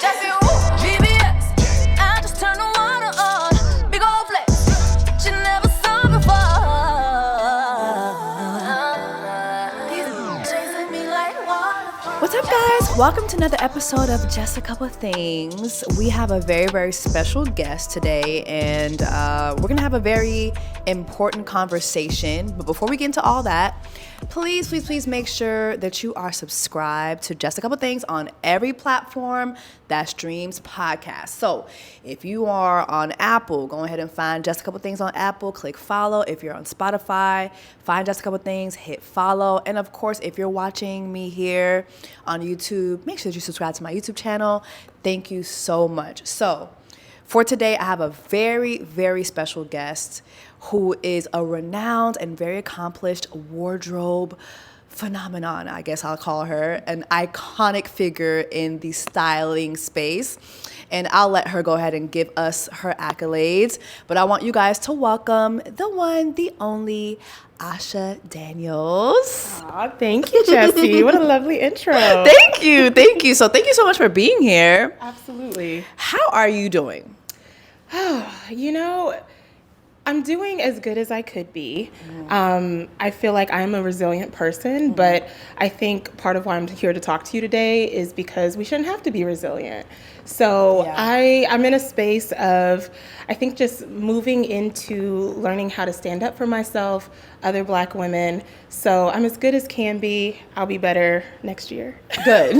thejessiewoo, VBS. I just turn the water on. Big ol' flex. She never saw before. He's chasing me like water. What's up, guys? Welcome to another episode of Just a Couple of Things. We have a very, very special guest today, and we're going to have a very important conversation. But before we get into all that, please make sure that you are subscribed to Just a Couple Things on every platform that streams podcasts. So if you are on Apple, go ahead and find Just a Couple Things on Apple, click follow. If you're on Spotify, find Just a Couple Things, hit follow. And of course, if you're watching me here on YouTube, make sure that you subscribe to my YouTube channel. Thank you so much. So for today, I have a very, very special guest who is a renowned and very accomplished wardrobe phenomenon, I guess I'll call her, an iconic figure in the styling space. And I'll let her go ahead and give us her accolades. But I want you guys to welcome the one, the only, Asha Daniels. Aw, thank you, Jessie. What a lovely intro. Thank you. So thank you so much for being here. Absolutely. How are you doing? You know, I'm doing as good as I could be. I feel like I'm a resilient person, but I think part of why I'm here to talk to you today is because we shouldn't have to be resilient. So yeah. I'm in a space of, I think, just moving into learning how to stand up for myself, other Black women. So I'm as good as can be. I'll be better next year. Good.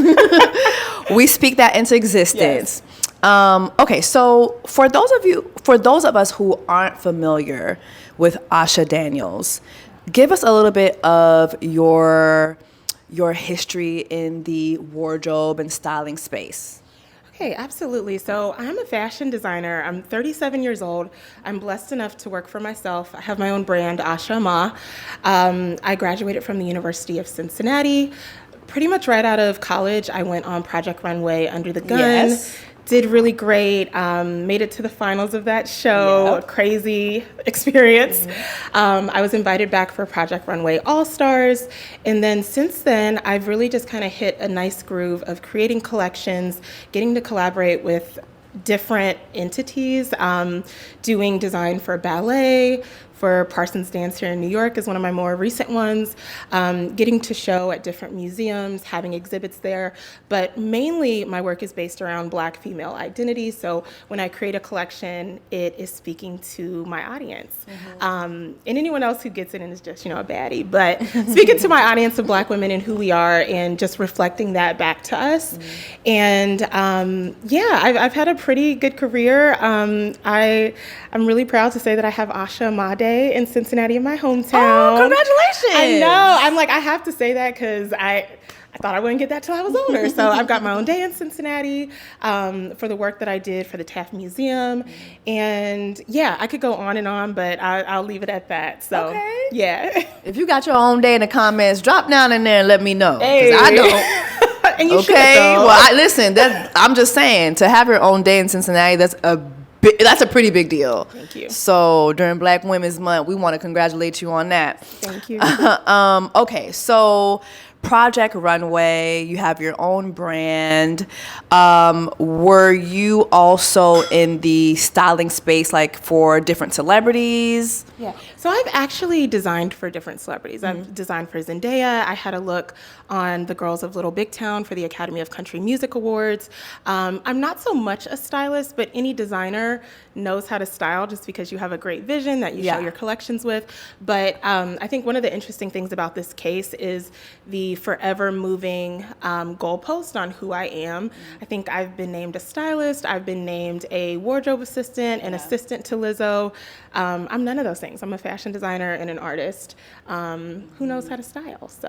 We speak that into existence. Yes. Okay, so for those of us who aren't familiar with Asha Daniels, give us a little bit of your history in the wardrobe and styling space. Okay, absolutely. So I'm a fashion designer. I'm 37 years old. I'm blessed enough to work for myself. I have my own brand, Asha Ma. I graduated from the University of Cincinnati. Pretty much right out of college, I went on Project Runway Under the Gun. Yes. Did really great, made it to the finals of that show, Yep. Crazy experience. I was invited back for Project Runway All-Stars, and then since then, I've really just kind of hit a nice groove of creating collections, getting to collaborate with different entities, doing design for ballet, for Parsons Dance here in New York is one of my more recent ones, getting to show at different museums, having exhibits there. But mainly my work is based around Black female identity. So when I create a collection, it is speaking to my audience. And anyone else who gets it in is just, a baddie. But speaking to my audience of Black women and who we are and just reflecting that back to us. And I've had a pretty good career. I'm really proud to say that I have Asha Ma Day in Cincinnati, in my hometown. Oh, congratulations! I know. I'm like, I have to say that because I thought I wouldn't get that till I was older. So I've got my own day in Cincinnati for the work that I did for the Taft Museum. And yeah, I could go on and on, but I'll leave it at that. So okay. Yeah. If you got your own day in the comments, drop down in there and let me know. Hey. Because I don't. And you should, okay. though. Well, listen. I'm just saying, to have your own day in Cincinnati, that's a pretty big deal. Thank you. So during Black Women's Month, we want to congratulate you on that. Thank you. Okay, so Project Runway, you have your own brand. Were you also in the styling space, like for different celebrities? Yeah. So I've actually designed for different celebrities. I've designed for Zendaya. I had a look on the Girls of Little Big Town for the Academy of Country Music Awards. I'm not so much a stylist, but any designer knows how to style just because you have a great vision that you show your collections with. But I think one of the interesting things about this case is the forever moving goalpost on who I am. I think I've been named a stylist. I've been named a wardrobe assistant, an assistant to Lizzo. I'm none of those things. I'm a fashion designer and an artist who knows how to style. So,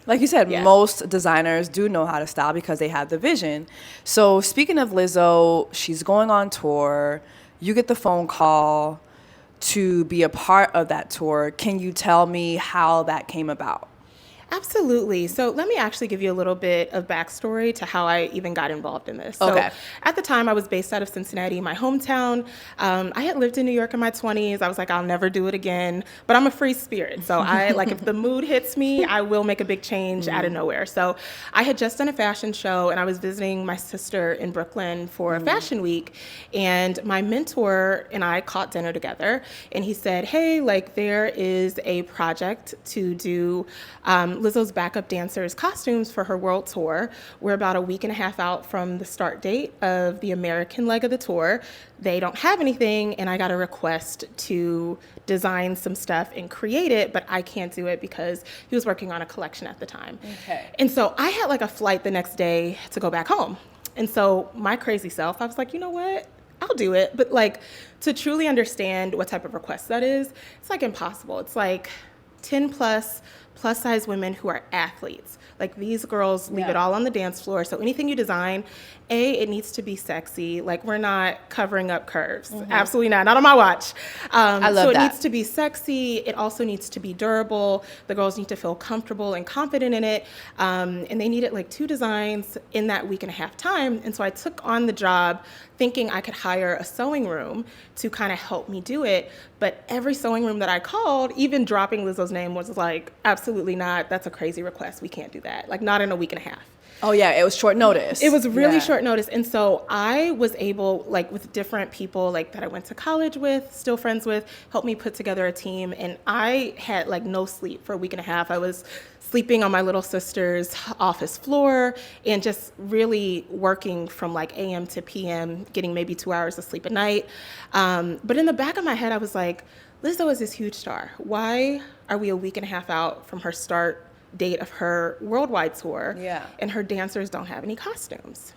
like you said, most designers do know how to style because they have the vision. So speaking of Lizzo, she's going on tour. You get the phone call to be a part of that tour. Can you tell me how that came about? Absolutely. So let me actually give you a little bit of backstory to how I even got involved in this. So Okay. at the time, I was based out of Cincinnati, my hometown. I had lived in New York in my 20s. I was like, I'll never do it again. But I'm a free spirit. So I like if the mood hits me, I will make a big change out of nowhere. So I had just done a fashion show, and I was visiting my sister in Brooklyn for a fashion week. And my mentor and I caught dinner together. And he said, hey, like there is a project to do Lizzo's backup dancers' costumes for her world tour. We're about a week and a half out from the start date of the American leg of the tour. They don't have anything, and I got a request to design some stuff and create it, but I can't do it because he was working on a collection at the time. Okay. And so I had like a flight the next day to go back home. And so my crazy self, I was like, you know what? I'll do it. But like to truly understand what type of request that is, it's like impossible. It's like 10 plus size women who are athletes. Like these girls leave it all on the dance floor. So anything you design, it needs to be sexy. Like we're not covering up curves. Absolutely not. Not on my watch. I love so it that. needs to be sexy. It also needs to be durable. The girls need to feel comfortable and confident in it. And they needed like 2 designs in that week and a half time. And so I took on the job thinking I could hire a sewing room to kind of help me do it. But every sewing room that I called, even dropping Lizzo's name, was like, absolutely not. That's a crazy request. We can't do that. Like not in a week and a half. Oh yeah, it was short notice. It was really short notice. And so I was able, like with different people like that I went to college with, still friends with, helped me put together a team. And I had like no sleep for a week and a half. I was sleeping on my little sister's office floor and just really working from like AM to PM, getting maybe 2 hours of sleep a night. But in the back of my head, I was like, Lizzo is this huge star. Why are we a week and a half out from her start date of her worldwide tour? And her dancers don't have any costumes?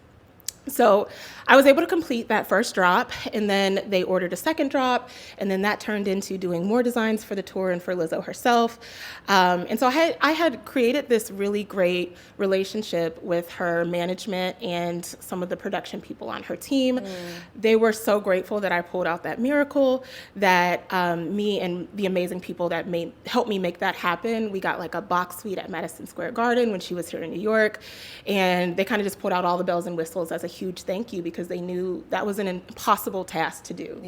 So I was able to complete that first drop, and then they ordered a second drop, and then that turned into doing more designs for the tour and for Lizzo herself. And so I had created this really great relationship with her management and some of the production people on her team. They were so grateful that I pulled out that miracle, that me and the amazing people that helped me make that happen. We got like a box suite at Madison Square Garden when she was here in New York, and they kind of just pulled out all the bells and whistles as a huge thank you because they knew that was an impossible task to do.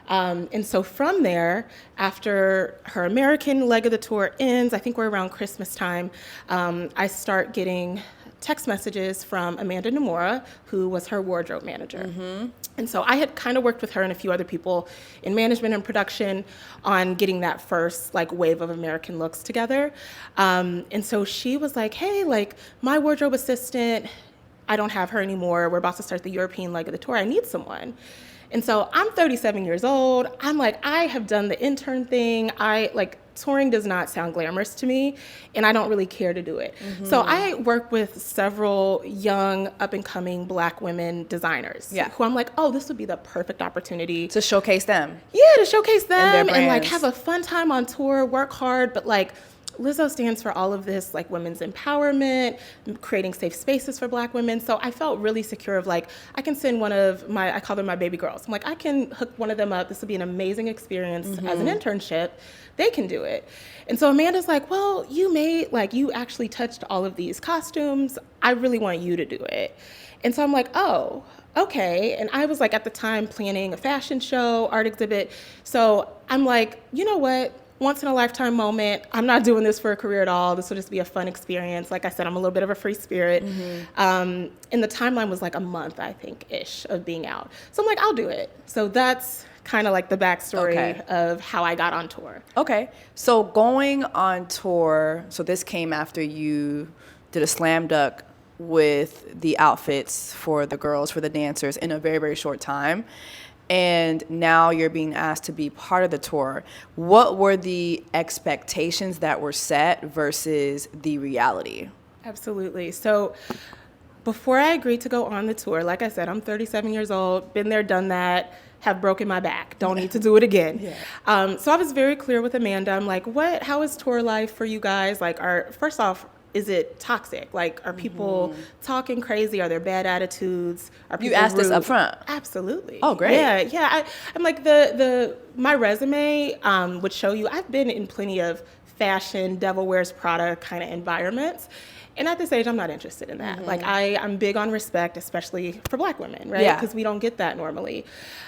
And so from there, after her American leg of the tour ends, I think we're around Christmas time, I start getting text messages from Amanda Nomura, who was her wardrobe manager. And so I had kind of worked with her and a few other people in management and production on getting that first like wave of American looks together. And so she was like, hey, like my wardrobe assistant, I don't have her anymore. We're about to start the European leg of the tour. I need someone. And so I'm 37 years old. I'm like, I have done the intern thing. Touring does not sound glamorous to me, and I don't really care to do it. So I work with several young, up-and-coming Black women designers who I'm like, oh, this would be the perfect opportunity. To showcase them. Yeah, to showcase them and like brands. have a fun time on tour, work hard, but like Lizzo stands for all of this, like women's empowerment, creating safe spaces for Black women. So I felt really secure of like, I can send one of I call them my baby girls. I'm like, I can hook one of them up. This will be an amazing experience as an internship. They can do it. And so Amanda's like, well, you actually touched all of these costumes. I really want you to do it. And so I'm like, oh, okay. And I was like, at the time planning a fashion show, art exhibit. So I'm like, you know what? Once in a lifetime moment. I'm not doing this for a career at all. This will just be a fun experience. Like I said, I'm a little bit of a free spirit. And the timeline was like a month, I think, ish of being out. So I'm like, I'll do it. So that's kind of like the backstory of how I got on tour. Okay. So going on tour, so this came after you did a slam dunk with the outfits for the girls, for the dancers in a very, very short time. And now you're being asked to be part of the tour. What were the expectations that were set versus the reality? Absolutely. So before I agreed to go on the tour, like I said, I'm 37 years old, been there, done that, have broken my back, don't need to do it again. So I was very clear with Amanda. I'm like, how is tour life for you guys? Like, first off, is it toxic? Like, are people talking crazy? Are there bad attitudes? Are people You asked rude? this up front? Absolutely. Oh, great. Yeah. I'm like, my resume would show you, I've been in plenty of fashion, devil wears Prada kind of environments. And at this age, I'm not interested in that. Like, I'm big on respect, especially for Black women, right? Yeah. Because we don't get that normally.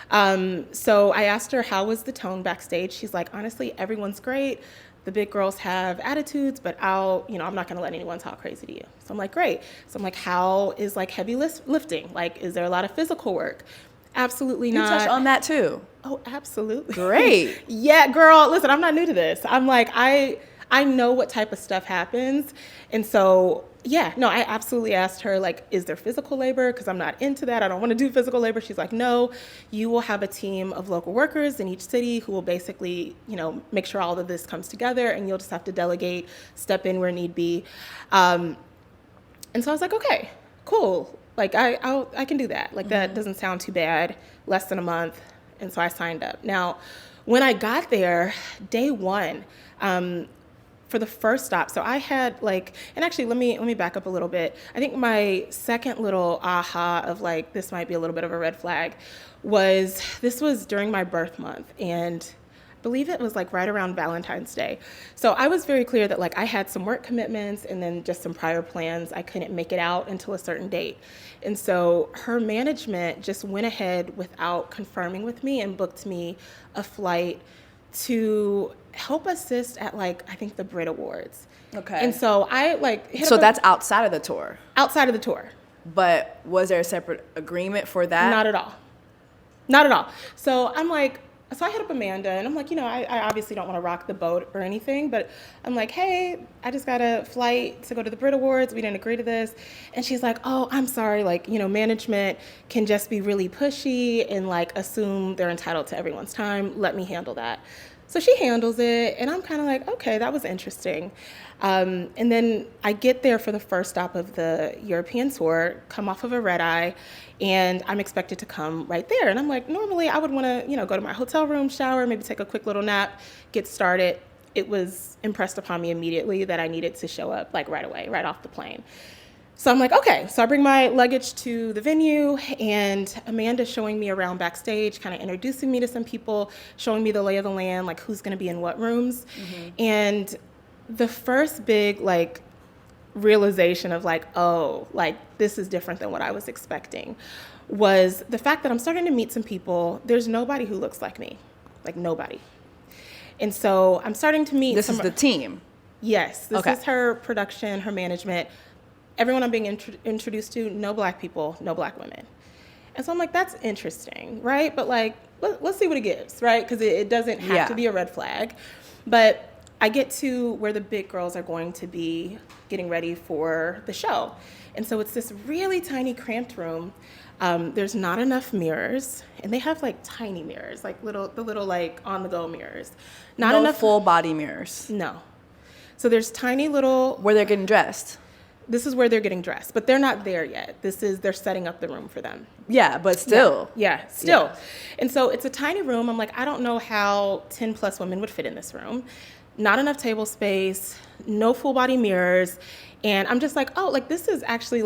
So I asked her, how was the tone backstage? She's like, honestly, everyone's great. The big girls have attitudes, but I'm not gonna let anyone talk crazy to you. So I'm like, great. So I'm like, how is like heavy lifting? Like, is there a lot of physical work? Absolutely not. You touched on that too. Oh, absolutely. Great. Yeah, girl, listen, I'm not new to this. I'm like, I know what type of stuff happens. And so, yeah, no, I absolutely asked her, like, is there physical labor? Because I'm not into that. I don't want to do physical labor. She's like, no, you will have a team of local workers in each city who will basically, make sure all of this comes together, and you'll just have to delegate, step in where need be. And so I was like, okay, cool. Like, I can do that. Like, that doesn't sound too bad. Less than a month. And so I signed up. Now, when I got there, day one, for the first stop, so I had and actually let me back up a little bit. I think my second little aha of like, this might be a little bit of a red flag this was during my birth month, and I believe it was like right around Valentine's Day. So I was very clear that like I had some work commitments and then just some prior plans. I couldn't make it out until a certain date. And so her management just went ahead without confirming with me and booked me a flight to help assist at I think the Brit Awards. Okay. And so I So that's outside of the tour? Outside of the tour. But was there a separate agreement for that? Not at all. Not at all. So I'm like, so I hit up Amanda, and I'm like, I obviously don't want to rock the boat or anything, but I'm like, hey, I just got a flight to go to the Brit Awards. We didn't agree to this. And she's like, oh, I'm sorry. Management can just be really pushy and assume they're entitled to everyone's time. Let me handle that. So she handles it, and I'm kind of like, okay, that was interesting. And then I get there for the first stop of the European tour, come off of a red eye, and I'm expected to come right there. And I'm like, normally I would want to, go to my hotel room, shower, maybe take a quick little nap, get started. It was impressed upon me immediately that I needed to show up right away, right off the plane. So I'm like, okay. So I bring my luggage to the venue, and Amanda's showing me around backstage, kind of introducing me to some people, showing me the lay of the land, who's going to be in what rooms. And the first big realization of this is different than what I was expecting was the fact that I'm starting to meet some people. There's nobody who looks like me, nobody. And so I'm starting to meet This is the team? Yes. This is her production, her management. Everyone I'm being introduced to, no Black people, no Black women. And so I'm like, that's interesting, right? But let's see what it gives, right? Because it doesn't have to be a red flag. But I get to where the big girls are going to be getting ready for the show. And so it's this really tiny, cramped room. There's not enough mirrors, and they have tiny mirrors, the little on-the-go mirrors. Not enough full body mirrors. No. So there's tiny little. Where they're getting dressed. This is where they're getting dressed, but they're not there yet. They're setting up the room for them. Yeah, but still. Yeah, still. Yeah. And so it's a tiny room. I'm like, I don't know how 10 plus women would fit in this room. Not enough table space, no full body mirrors. And I'm just like, oh, this is actually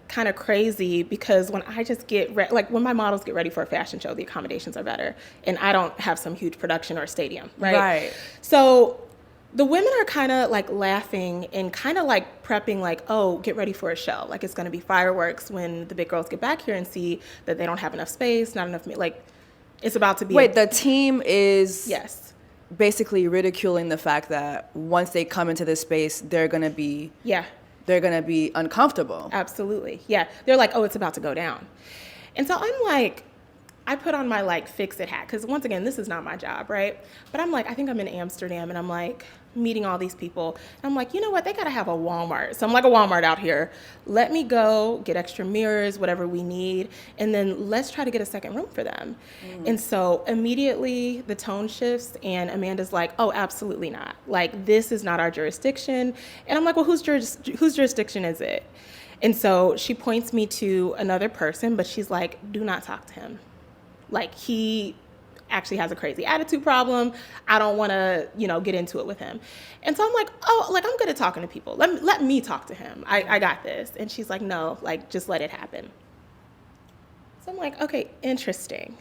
kind of crazy, because when I just get when my models get ready for a fashion show, the accommodations are better, and I don't have some huge production or a stadium, right? Right. So the women are kind of laughing and kind of prepping oh, get ready for a show. It's going to be fireworks when the big girls get back here and see that they don't have enough space, not enough, it's about to be. Wait, the team is yes, basically ridiculing the fact that once they come into this space, they're going to be uncomfortable. Absolutely. Yeah. They're like, oh, it's about to go down. And so I'm like, I put on my fix-it hat, because once again, this is not my job, right? But I'm I think I'm in Amsterdam, and I'm meeting all these people. And I'm like, you know what? They gotta have a Walmart. So I'm a Walmart out here. Let me go get extra mirrors, whatever we need, and then let's try to get a second room for them. And so immediately the tone shifts, and Amanda's like, oh, absolutely not. This is not our jurisdiction. And I'm like, well, whose jurisdiction is it? And so she points me to another person, but she's like, do not talk to him. He actually has a crazy attitude problem. I don't want to, get into it with him. And so I'm like, oh, I'm good at talking to people. Let me talk to him. I got this. And she's like, no, just let it happen. So I'm like, okay, interesting.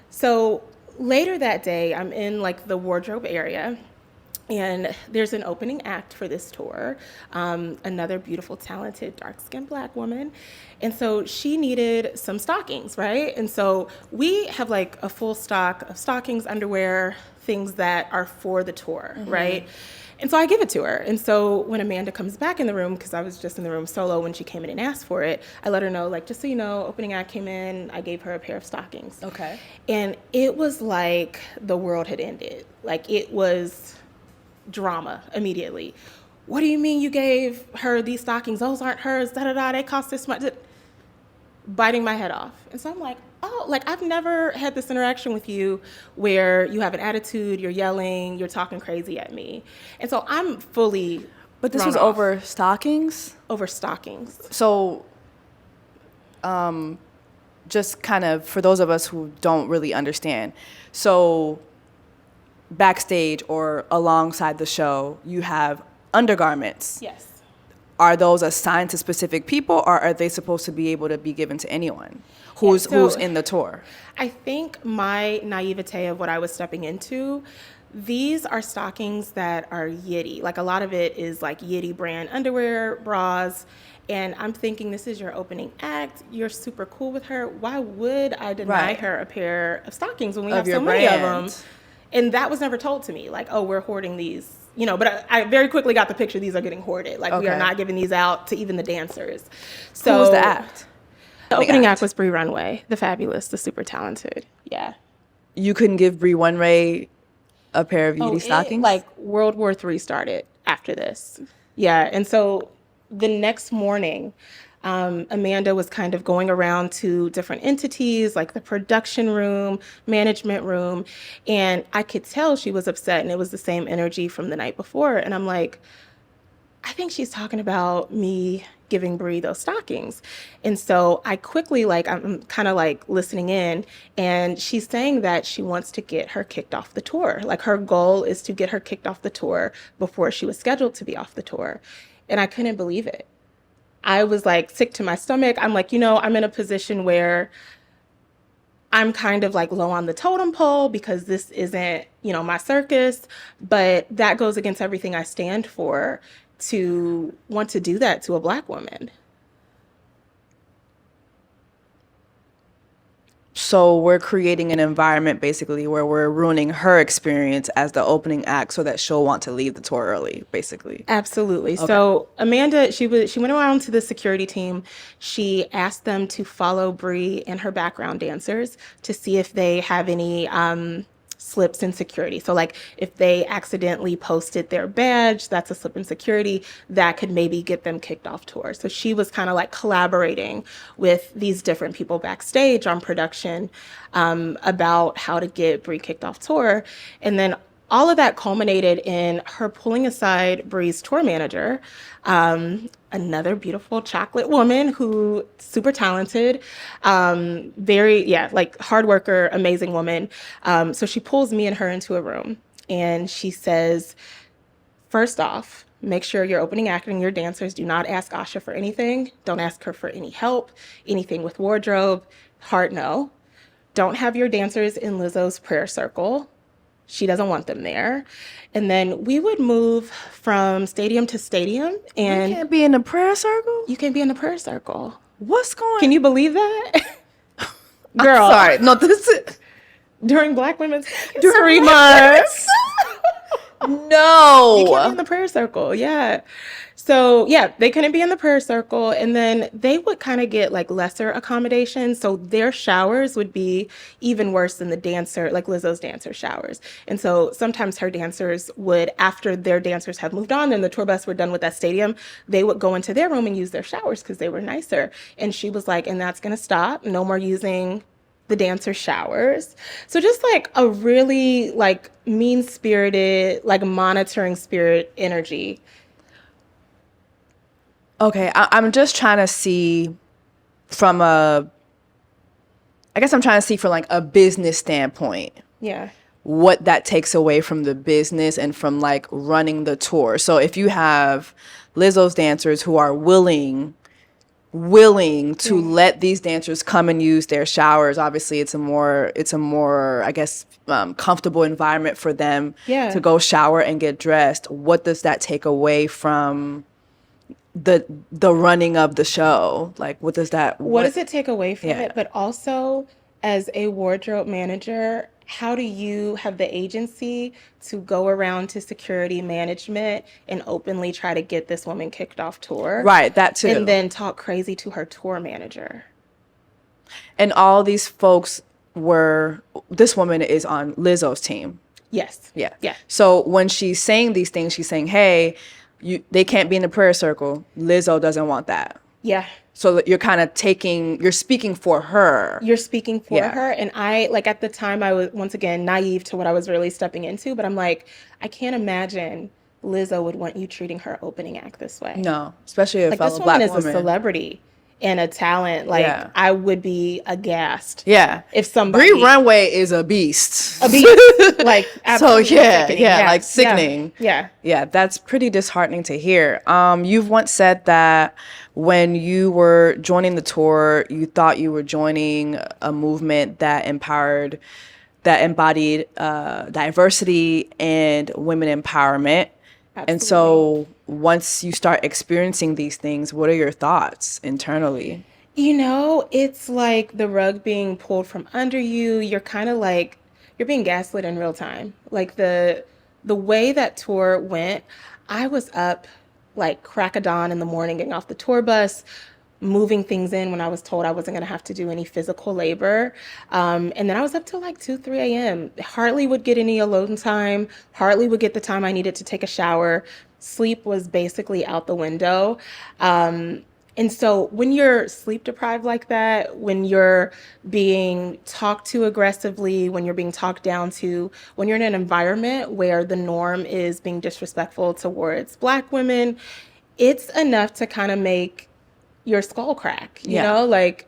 So later that day, I'm in the wardrobe area, And there's an opening act for this tour, another beautiful, talented, dark-skinned Black woman. And so she needed some stockings, right? And so we have like a full stock of stockings, underwear, things that are for the tour, right? And so I give it to her. And so when Amanda comes back in the room, because I was just in the room solo when she came in and asked for it, I let her know, like, just so you know, opening act came in, I gave her a pair of stockings. Okay. And it was like the world had ended. Like, it was drama immediately. What do you mean you gave her these stockings? Those aren't hers, da-da-da, they cost this much. Biting my head off. And so I'm like, oh, like, I've never had this interaction with you where you have an attitude, you're yelling, you're talking crazy at me. And so I'm fully But this thrown was off. over stockings? Over stockings. So, just kind of for those of us who don't really understand. So, backstage or alongside the show, you have undergarments. Yes. Are those assigned to specific people, or are they supposed to be able to be given to anyone who's in the tour? I think my naivete of what I was stepping into, these are stockings that are Yitty. Like, a lot of it is like Yitty brand underwear, bras. And I'm thinking, this is your opening act. You're super cool with her. Why would I deny her a pair of stockings when we have so many of them? And that was never told to me. Like, oh, we're hoarding these. You know, but I very quickly got the picture. These are getting hoarded. Like, we are not giving these out to even the dancers. So, who was the act? The opening act was Bree Runway, the fabulous, the super talented. Yeah. You couldn't give Bree Runway a pair of Yitty stockings? Like, World War III started after this. Yeah. And so the next morning, Amanda was kind of going around to different entities, like the production room, management room, and I could tell she was upset, and it was the same energy from the night before. And I'm like, I think she's talking about me giving Bree those stockings. And so I quickly, like, I'm kind of like listening in, and she's saying that she wants to get her kicked off the tour. Like, her goal is to get her kicked off the tour before she was scheduled to be off the tour. And I couldn't believe it. I was like sick to my stomach. I'm like, you know, I'm in a position where I'm kind of like low on the totem pole because this isn't, you know, my circus, but that goes against everything I stand for to want to do that to a Black woman. So we're creating an environment basically where we're ruining her experience as the opening act so that she'll want to leave the tour early, basically. Absolutely. Okay. So Amanda, she went around to the security team. She asked them to follow Bree and her background dancers to see if they have any slips in security. So, like, if they accidentally posted their badge, that's a slip in security that could maybe get them kicked off tour. So she was kind of like collaborating with these different people backstage on production about how to get Bree kicked off tour. And then all of that culminated in her pulling aside Bree's tour manager, another beautiful chocolate woman who super talented, like hard worker, amazing woman. So she pulls me and her into a room, and she says, first off, make sure your opening act and your dancers do not ask Asha for anything. Don't ask her for any help, anything with wardrobe. Hard no. Don't have your dancers in Lizzo's prayer circle. She doesn't want them there. And then we would move from stadium to stadium. And you can't be in the prayer circle? You can be in the prayer circle. What's going on? Can you believe that? Girl. I'm sorry. No, this is... During Black Women's History Month. No. You can't be in the prayer circle. Yeah. So, yeah, they couldn't be in the prayer circle. And then they would kind of get like lesser accommodations. So their showers would be even worse than the dancer, like Lizzo's dancer showers. And so sometimes her dancers would, after their dancers have moved on and the tour bus were done with that stadium, they would go into their room and use their showers because they were nicer. And she was like, and that's going to stop. No more using the dancer showers. So just like a really like mean-spirited, like monitoring spirit energy. Okay, I'm just trying to see from like a business standpoint. Yeah. What that takes away from the business and from like running the tour. So if you have Lizzo's dancers who are willing willing to let these dancers come and use their showers. Obviously, it's a more, I guess, comfortable environment for them to go shower and get dressed. What does that take away from the running of the show? Like, what does it take away from it? But also, as a wardrobe manager, how do you have the agency to go around to security management and openly try to get this woman kicked off tour? Right, that too. And then talk crazy to her tour manager. And all these folks this woman is on Lizzo's team. Yes. Yeah. Yeah. So when she's saying these things, she's saying, hey, they can't be in the prayer circle. Lizzo doesn't want that. Yeah. So you're kind of you're speaking for her. You're speaking for her. And at the time, I was, once again, naive to what I was really stepping into. But I'm like, I can't imagine Lizzo would want you treating her opening act this way. No, especially a fellow this Black woman woman. is a celebrity and a talent. I would be aghast. Yeah. If somebody... Bree Runway is a beast. A beast. Absolutely sickening. Sickening. Yeah. Yeah, that's pretty disheartening to hear. You've once said that when you were joining the tour, you thought you were joining a movement that embodied diversity and women empowerment. Absolutely. And so once you start experiencing these things, what are your thoughts internally? It's like the rug being pulled from under you. You're kind of like, you're being gaslit in real time. Like the way that tour went, I was up like crack of dawn in the morning, getting off the tour bus, moving things in when I was told I wasn't going to have to do any physical labor. And then I was up till like 2, 3 a.m. Hardly would get any alone time, hardly would get the time I needed to take a shower. Sleep was basically out the window. And so when you're sleep deprived like that, when you're being talked to aggressively, when you're being talked down to, when you're in an environment where the norm is being disrespectful towards Black women, it's enough to kind of make your skull crack, you know, like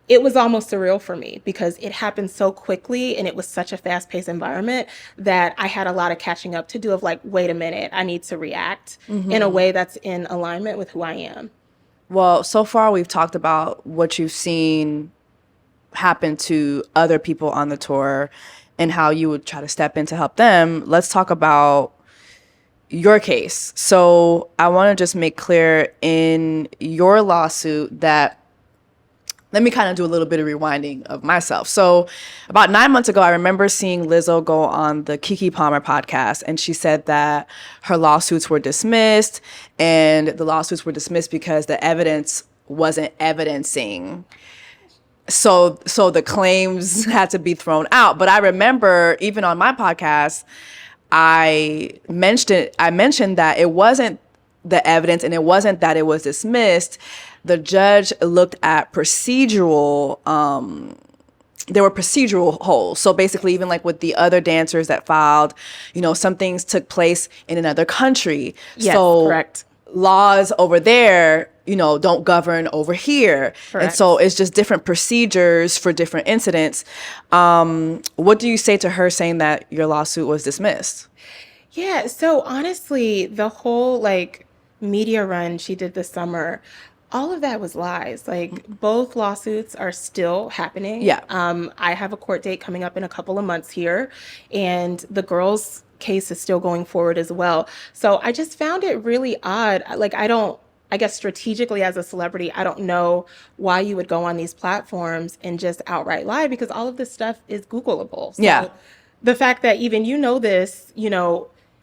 it was almost surreal for me because it happened so quickly and it was such a fast-paced environment that I had a lot of catching up to do of like, wait a minute, I need to react in a way that's in alignment with who I am. Well, so far we've talked about what you've seen happen to other people on the tour and how you would try to step in to help them. Let's talk about your case. So I want to just make clear in your lawsuit that, let me kind of do a little bit of rewinding of myself. So about 9 months ago, I remember seeing Lizzo go on the Keke Palmer podcast, and she said that her lawsuits were dismissed, and the lawsuits were dismissed because the evidence wasn't evidencing. So the claims had to be thrown out. But I remember even on my podcast, I mentioned that it wasn't the evidence and it wasn't that it was dismissed. The judge looked at procedural, there were procedural holes. So basically, even like with the other dancers that filed, some things took place in another country. Yes, so correct. Laws over there, don't govern over here. Correct. And so it's just different procedures for different incidents. What do you say to her saying that your lawsuit was dismissed? Yeah, so honestly, the whole media run she did this summer, all of that was lies. Both lawsuits are still happening. Yeah. I have a court date coming up in a couple of months here, and the girls' case is still going forward as well. So I just found it really odd. I guess strategically as a celebrity, I don't know why you would go on these platforms and just outright lie, because all of this stuff is Googleable. So yeah. The fact that even this,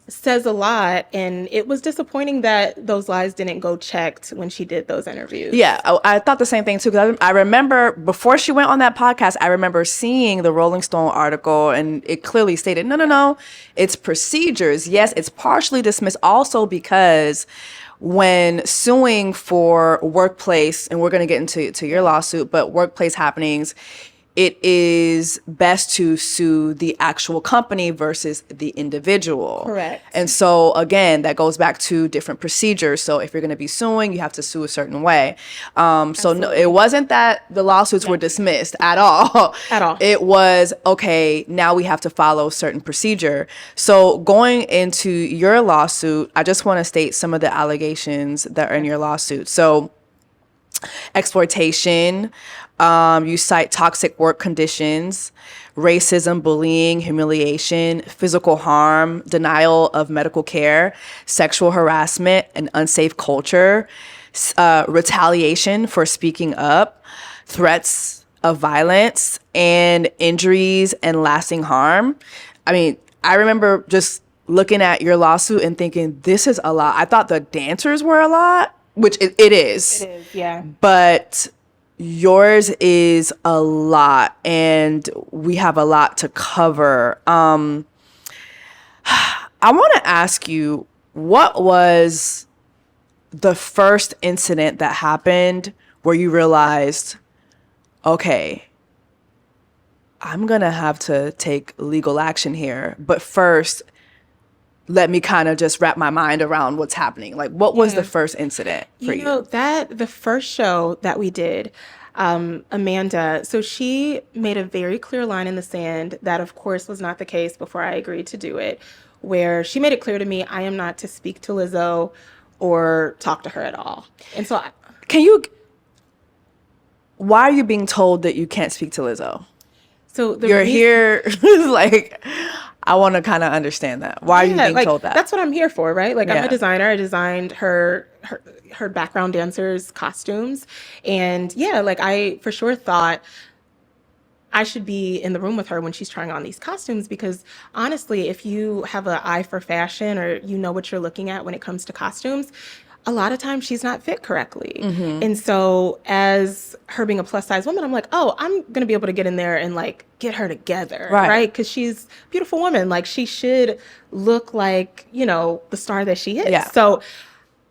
says a lot, and it was disappointing that those lies didn't go checked when she did those interviews. Yeah, I thought the same thing too, because I remember before she went on that podcast, I remember seeing the Rolling Stone article, and it clearly stated, no, it's procedures. Yes, it's partially dismissed also because when suing for workplace, and we're going to get into your lawsuit, but workplace happenings, it is best to sue the actual company versus the individual. Correct. And so, again, that goes back to different procedures. So if you're going to be suing, you have to sue a certain way. So no, it wasn't that the lawsuits were dismissed at all. At all. It was, okay, now we have to follow a certain procedure. So going into your lawsuit, I just want to state some of the allegations that are in your lawsuit. So exploitation. You cite toxic work conditions, racism, bullying, humiliation, physical harm, denial of medical care, sexual harassment, and unsafe culture, retaliation for speaking up, threats of violence, and injuries and lasting harm. I mean, I remember just looking at your lawsuit and thinking, this is a lot. I thought the dancers were a lot, which it is. It is, yeah. But yours is a lot, and we have a lot to cover. I want to ask you, what was the first incident that happened where you realized, okay, I'm going to have to take legal action here. But first, let me kind of just wrap my mind around what's happening. Like, what was the first incident for you? You know, the first show that we did, Amanda, so she made a very clear line in the sand that, of course, was not the case before I agreed to do it, where she made it clear to me I am not to speak to Lizzo or talk to her at all. And so why are you being told that you can't speak to Lizzo? So you're here, like, I want to kind of understand that. Why are you being told that? That's what I'm here for, right? Like, I'm a designer. I designed her background dancers' costumes. And yeah, like, I for sure thought I should be in the room with her when she's trying on these costumes, because honestly, if you have an eye for fashion or you know what you're looking at when it comes to costumes, a lot of times she's not fit correctly. Mm-hmm. And so as her being a plus size woman, I'm like, oh, I'm going to be able to get in there and like get her together. Right. Because she's a beautiful woman. Like, she should look like, you know, the star that she is. Yeah. So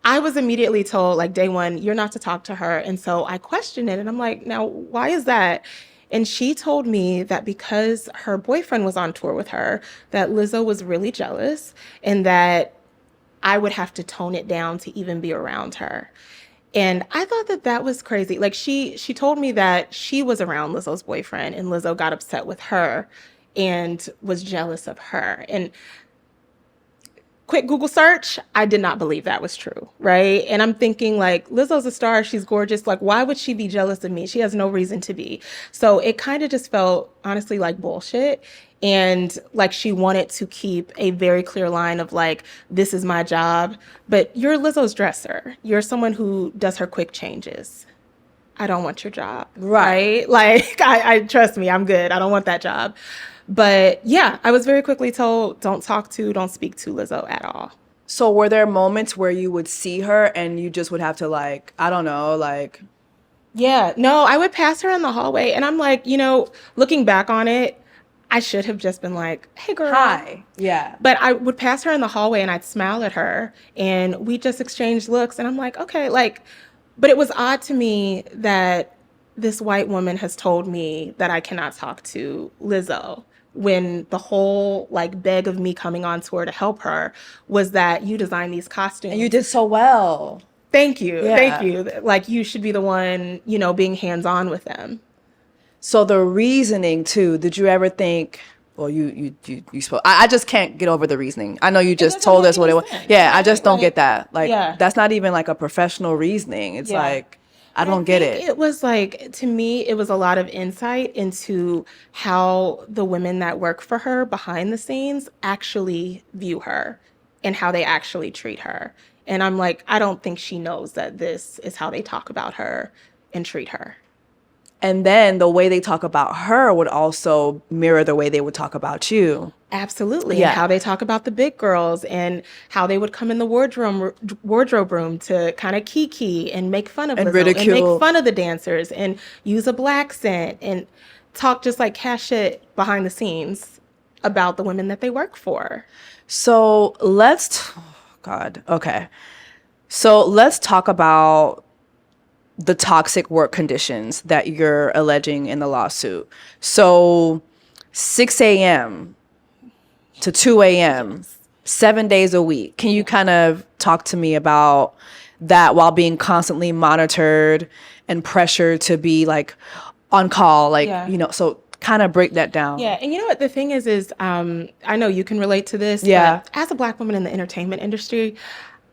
I was immediately told, like, day one, you're not to talk to her. And so I questioned it and I'm like, now, why is that? And she told me that because her boyfriend was on tour with her, that Lizzo was really jealous and that I would have to tone it down to even be around her. And I thought that that was crazy. Like, she told me that she was around Lizzo's boyfriend and Lizzo got upset with her and was jealous of her. And quick Google search, I did not believe that was true, right? And I'm thinking, like, Lizzo's a star, she's gorgeous. Like, why would she be jealous of me? She has no reason to be. So it kind of just felt, honestly, like bullshit. And like, she wanted to keep a very clear line of like, this is my job, but you're Lizzo's dresser. You're someone who does her quick changes. I don't want your job, right? Like, I trust me, I'm good. I don't want that job. But yeah, I was very quickly told, don't speak to Lizzo at all. So were there moments where you would see her and you just would have to, like, I don't know, like... Yeah, no, I would pass her in the hallway and I'm like, you know, looking back on it, I should have just been like, hey, girl. Hi. Yeah. But I would pass her in the hallway and I'd smile at her and we just exchanged looks. And I'm like, okay, like, but it was odd to me that this white woman has told me that I cannot talk to Lizzo when the whole like beg of me coming on tour to help her was that you designed these costumes. And you did so well. Thank you. Yeah. Thank you. Like, you should be the one, you know, being hands-on with them. So the reasoning too, did you ever think, well, you spoke, I just can't get over the reasoning. I know you just told us what it was. Yeah, I just don't get that. Like, that's not even like a professional reasoning. It's like, I don't get it. It was like, to me, it was a lot of insight into how the women that work for her behind the scenes actually view her and how they actually treat her. And I'm like, I don't think she knows that this is how they talk about her and treat her. And then the way they talk about her would also mirror the way they would talk about you. Absolutely. Yeah. And how they talk about the big girls and how they would come in the wardrobe room to kind of kiki and make fun of and Lizzo ridicule. And make fun of the dancers and use a black scent and talk just like cash shit behind the scenes about the women that they work for. So let's talk about the toxic work conditions that you're alleging in the lawsuit. So 6 a.m. to 2 a.m., 7 days a week. Can you kind of talk to me about that while being constantly monitored and pressured to be like on call? Like, you know, so kind of break that down. Yeah. And you know what the thing is I know you can relate to this. Yeah. But as a Black woman in the entertainment industry,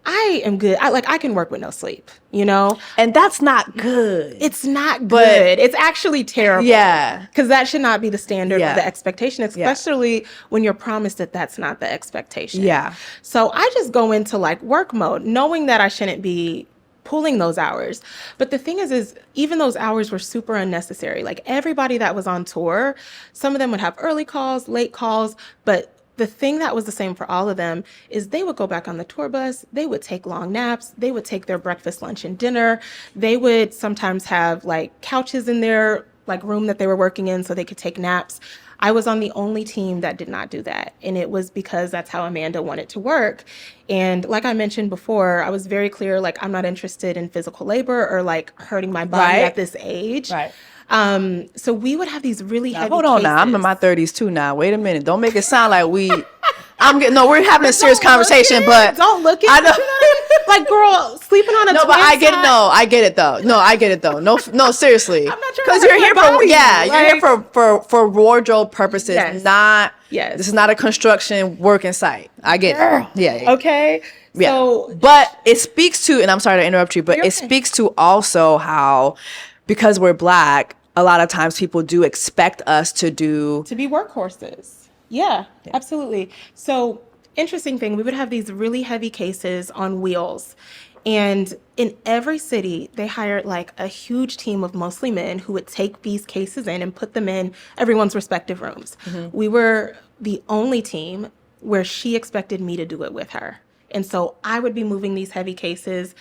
I am good. I can work with no sleep, you know? And that's not good. It's not But- good. It's actually terrible. Yeah. Because that should not be the standard Yeah. or the expectation, especially when you're promised that that's not the expectation. Yeah. So I just go into like work mode, knowing that I shouldn't be pulling those hours. But the thing is even those hours were super unnecessary. Like everybody that was on tour, some of them would have early calls, late calls, but the thing that was the same for all of them is they would go back on the tour bus, they would take long naps, they would take their breakfast, lunch, and dinner. They would sometimes have like couches in their like room that they were working in so they could take naps. I was on the only team that did not do that. And it was because that's how Amanda wanted to work. And like I mentioned before, I was very clear, like I'm not interested in physical labor or like hurting my body at this age. Right. So we would have these really heavy Hold on cases. now. I'm in my 30s too now. Wait a minute. Don't make it sound like we're having a serious conversation, but don't look at I know. Like, girl, sleeping on a No, but I get it though. No, I get it though. No, seriously. I'm not trying Because to you're hurt here my for body. you're here for wardrobe purposes, Yes. not. Yes. This is not a construction working site. I get it. Yeah. Okay. Yeah. So, But it speaks to, and I'm sorry to interrupt you, but You're it okay. speaks to also how, because we're Black, a lot of times people do expect us to do. to be workhorses. Yeah, absolutely. So, interesting thing, we would have these really heavy cases on wheels. And in every city, they hired like a huge team of mostly men who would take these cases in and put them in everyone's respective rooms. We were the only team where she expected me to do it with her. And so I would be moving these heavy cases.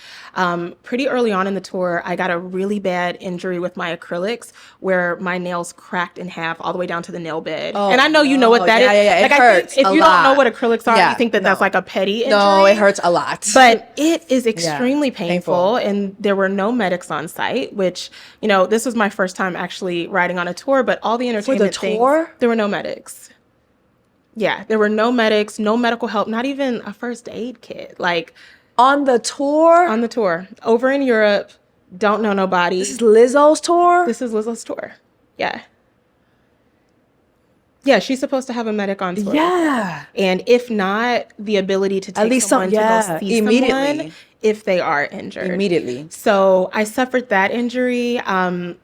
Pretty early on in the tour, I got a really bad injury with my acrylics where my nails cracked in half all the way down to the nail bed. And I know you know what that is. Yeah. It Like, hurts I think if a you lot. don't know what acrylics are, Yeah, you think that that's like a petty injury. No, it hurts a lot. But it is extremely painful. painful, and there were no medics on site, which, you know, this was my first time actually riding on a tour, but all the entertainment tour? things, there were no medics. Yeah, there were no medics, no medical help, not even a first aid kit. Like, on the tour, on the tour, over in Europe, don't know nobody. this is Lizzo's tour. This is Lizzo's tour. Yeah. Yeah, she's supposed to have a medic on tour. Yeah. And if not, the ability to take least someone to go see immediately. someone if they are injured. Immediately. So I suffered that injury. I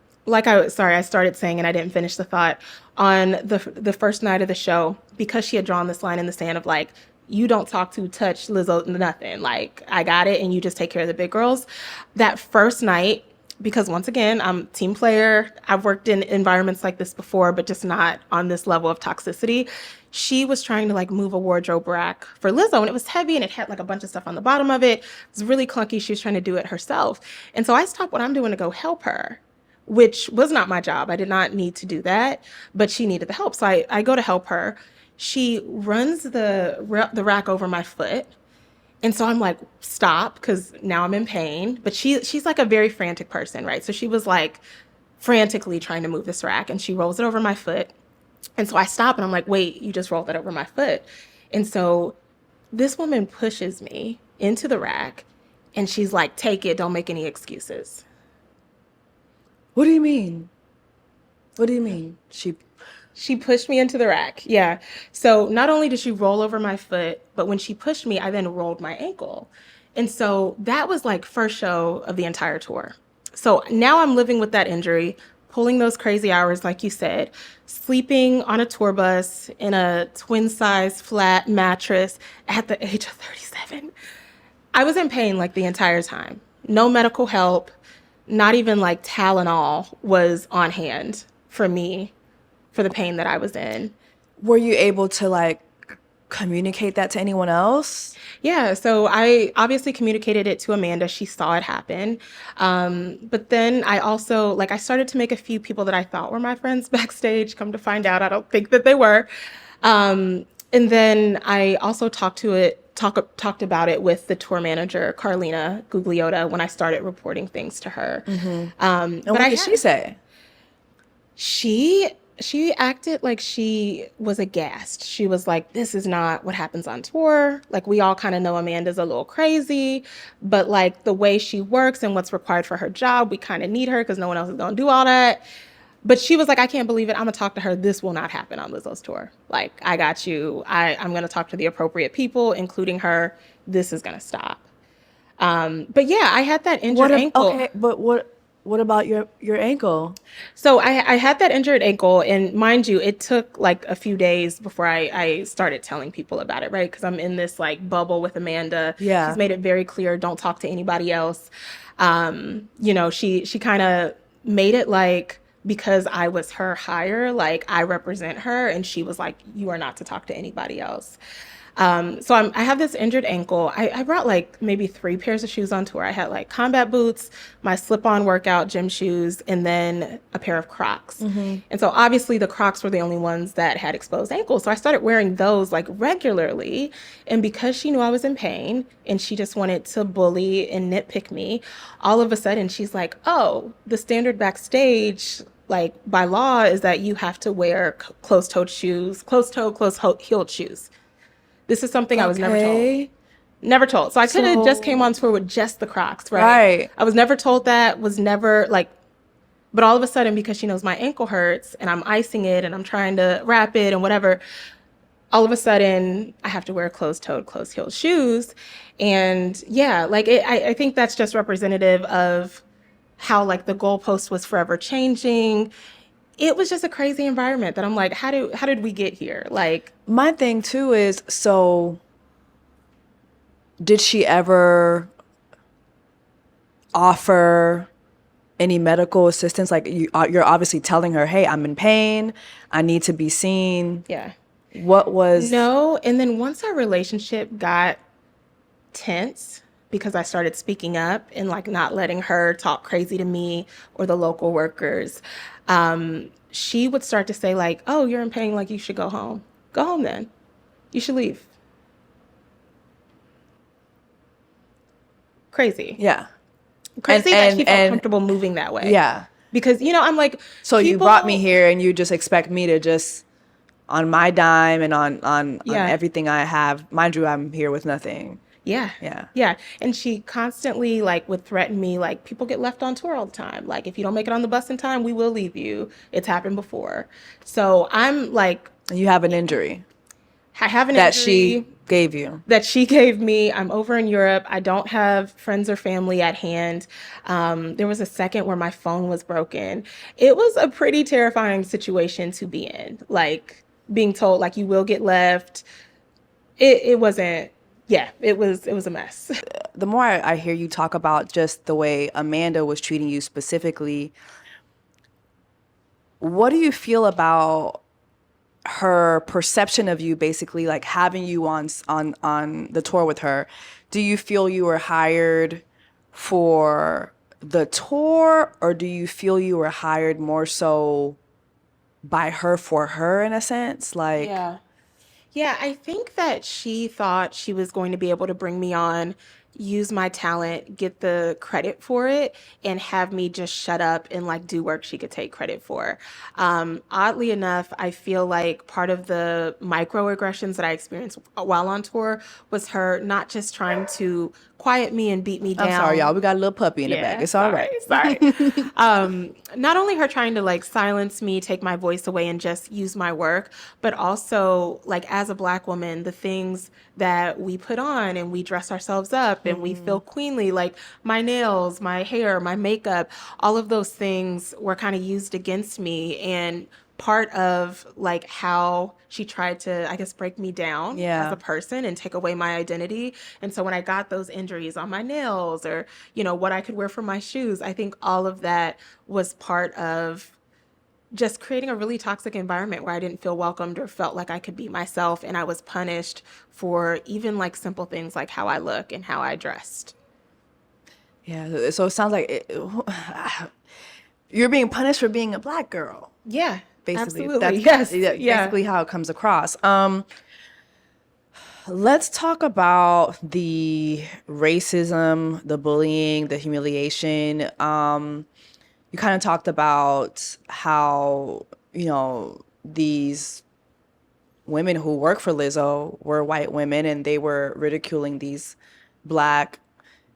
started saying, and I didn't finish the thought, on the first night of the show, because she had drawn this line in the sand of like, you don't talk to, touch Lizzo, nothing. Like, I got it, and you just take care of the big girls. That first night, because once again, I'm a team player. I've worked in environments like this before, but just not on this level of toxicity. She was trying to like move a wardrobe rack for Lizzo, and it was heavy and it had like a bunch of stuff on the bottom of it. It was really clunky. She was trying to do it herself. And so I stopped what I'm doing to go help her, which was not my job. I did not need to do that, but she needed the help. So I go to help her. She runs the rack over my foot. And so I'm like, stop, because now I'm in pain. But she's like a very frantic person, right? So she was like frantically trying to move this rack, and she rolls it over my foot. And so I stop and I'm like, wait, you just rolled that over my foot. And so this woman pushes me into the rack, and she's like, take it, don't make any excuses. What do you mean? What do you mean? She pushed me into the rack. Yeah. So not only did she roll over my foot, but when she pushed me, I then rolled my ankle. And so that was like first show of the entire tour. So now I'm living with that injury, pulling those crazy hours, like you said, sleeping on a tour bus in a twin size flat mattress at the age of 37. I was in pain like the entire time. No medical help, not even like Tylenol was on hand for me, for the pain that I was in. Were you able to like communicate that to anyone else? Yeah, so I obviously communicated it to Amanda. She saw it happen. But then I also, I started to make a few people that I thought were my friends backstage. Come to find out, I don't think that they were. And then I also talked about it with the tour manager, Carlina Gugliotta, when I started reporting things to her. Mm-hmm. And what did she say? She acted like she was aghast. She was like, this is not what happens on tour. Like, we all kind of know Amanda's a little crazy, but like the way she works and what's required for her job, we kind of need her because no one else is going to do all that. But she was like, I can't believe it. I'm going to talk to her. This will not happen on Lizzo's tour. Like, I got you. I'm going to talk to the appropriate people, including her. This is going to stop. But yeah, I had that injured ankle. Okay, but what about your ankle? So I had that injured ankle, and mind you, it took like a few days before I started telling people about it, right? Because I'm in this like bubble with Amanda. Yeah. She's made it very clear, don't talk to anybody else. You know, she kind of made it like, because I was her hire, like I represent her, and she was like, you are not to talk to anybody else. So I have this injured ankle. I brought like maybe 3 pairs of shoes on tour. I had like combat boots, my slip-on workout gym shoes, and then a pair of Crocs. And so obviously the Crocs were the only ones that had exposed ankles. So I started wearing those like regularly. And because she knew I was in pain and she just wanted to bully and nitpick me, all of a sudden she's like, oh, the standard Backstage, like by law, is that you have to wear closed-toed shoes, closed-heeled shoes. This is something I was never told. Never told. So I could have just came on tour with just the Crocs, right? Right. I was never told that, was never like, but all of a sudden, because she knows my ankle hurts and I'm icing it and I'm trying to wrap it and whatever, all of a sudden I have to wear closed-toed, closed-heeled shoes. And yeah, like I think that's just representative of how like the goalpost was forever changing. It was just a crazy environment that I'm like, how did we get here? Like, My thing too is, so did she ever offer any medical assistance? Like you're obviously telling her, hey, I'm in pain, I need to be seen. yeah. What was... No, and then once our relationship got tense, because I started speaking up and like not letting her talk crazy to me or the local workers, she would start to say like, oh, you're in pain, like you should go home. Go home then. You should leave. Crazy. Yeah. Crazy that she felt comfortable moving that way. Yeah. Because, you know, I'm like, So you brought me here and you just expect me to just, on my dime and on everything I have, mind you, I'm here with nothing. Yeah. Yeah. Yeah. And she constantly like would threaten me, like, people get left on tour all the time. Like, if you don't make it on the bus in time, we will leave you. It's happened before. So I'm like... And you have an injury. I have an that injury. She gave you. That she gave me. I'm over in Europe. I don't have friends or family at hand. There was a second where my phone was broken. It was a pretty terrifying situation to be in. Like, being told, like, you will get left. It wasn't... Yeah, it was a mess. The more I hear you talk about just the way Amanda was treating you specifically, what do you feel about her perception of you, basically, like having you on the tour with her? Do you feel you were hired for the tour, or do you feel you were hired more so by her for her, in a sense? Like... Yeah, I think that she thought she was going to be able to bring me on, use my talent, get the credit for it, and have me just shut up and like do work she could take credit for. Oddly enough, I feel like part of the microaggressions that I experienced while on tour was her not just trying to quiet me and beat me down. I'm sorry, y'all. We got a little puppy in the back. It's all right. Sorry. Not only her trying to like silence me, take my voice away, and just use my work, but also like as a Black woman, the things that we put on and we dress ourselves up and we feel queenly, like my nails, my hair, my makeup, all of those things were kind of used against me. And part of like how she tried to, I guess, break me down as a person and take away my identity. And so when I got those injuries on my nails, or, you know, what I could wear for my shoes, I think all of that was part of just creating a really toxic environment where I didn't feel welcomed or felt like I could be myself. And I was punished for even like simple things like how I look and how I dressed. Yeah. So it sounds like you're being punished for being a Black girl. Yeah. Basically, absolutely. that's basically how it comes across. Let's talk about the racism, the bullying, the humiliation. You kind of talked about how, you know, these women who work for Lizzo were white women and they were ridiculing these Black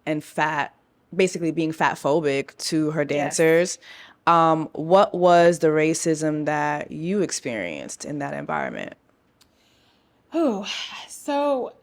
and fat, basically being fat phobic to her dancers. Yes. What was the racism that you experienced in that environment? Oh, so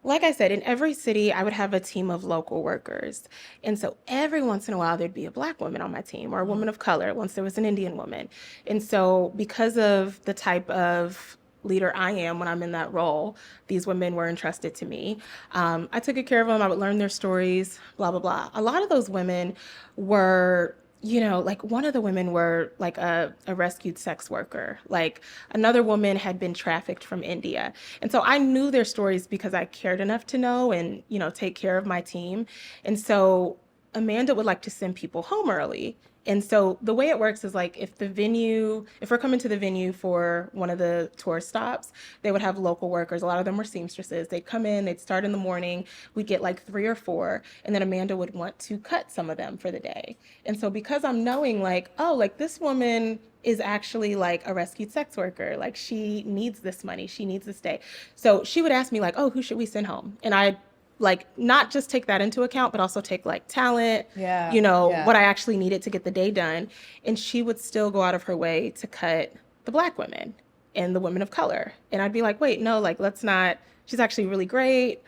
Like I said, in every city, I would have a team of local workers. And so every once in a while, there'd be a Black woman on my team or a woman of color. Once there was an Indian woman. And so because of the type of leader I am when I'm in that role, these women were entrusted to me. I took good care of them. I would learn their stories, blah, blah, blah. A lot of those women were, like one of the women were like a rescued sex worker. Like another woman had been trafficked from India. And so I knew their stories because I cared enough to know and, take care of my team. And so Amanda would like to send people home early. And so the way it works is like if we're coming to the venue for one of the tour stops, they would have local workers. A lot of them were seamstresses. They'd come in, they'd start in the morning. We'd get like 3 or 4, and then Amanda would want to cut some of them for the day. And so because I'm knowing like, oh, like this woman is actually like a rescued sex worker. Like she needs this money. She needs this day. So she would ask me like, oh, who should we send home? And I like not just take that into account, but also take like talent, what I actually needed to get the day done. And she would still go out of her way to cut the Black women and the women of color. And I'd be like, wait, no, like, let's not, she's actually really great.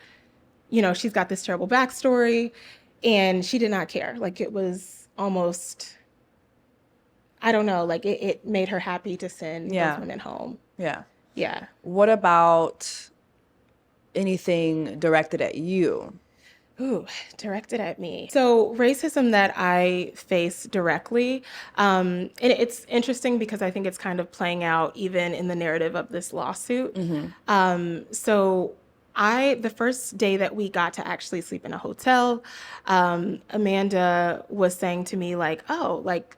She's got this terrible backstory. And she did not care. Like it was almost, I don't know, like it made her happy to send those women home. Yeah. Yeah. What about anything directed at you? Ooh, directed at me. So racism that I face directly, and it's interesting because I think it's kind of playing out even in the narrative of this lawsuit. So the first day that we got to actually sleep in a hotel, Amanda was saying to me like, oh, like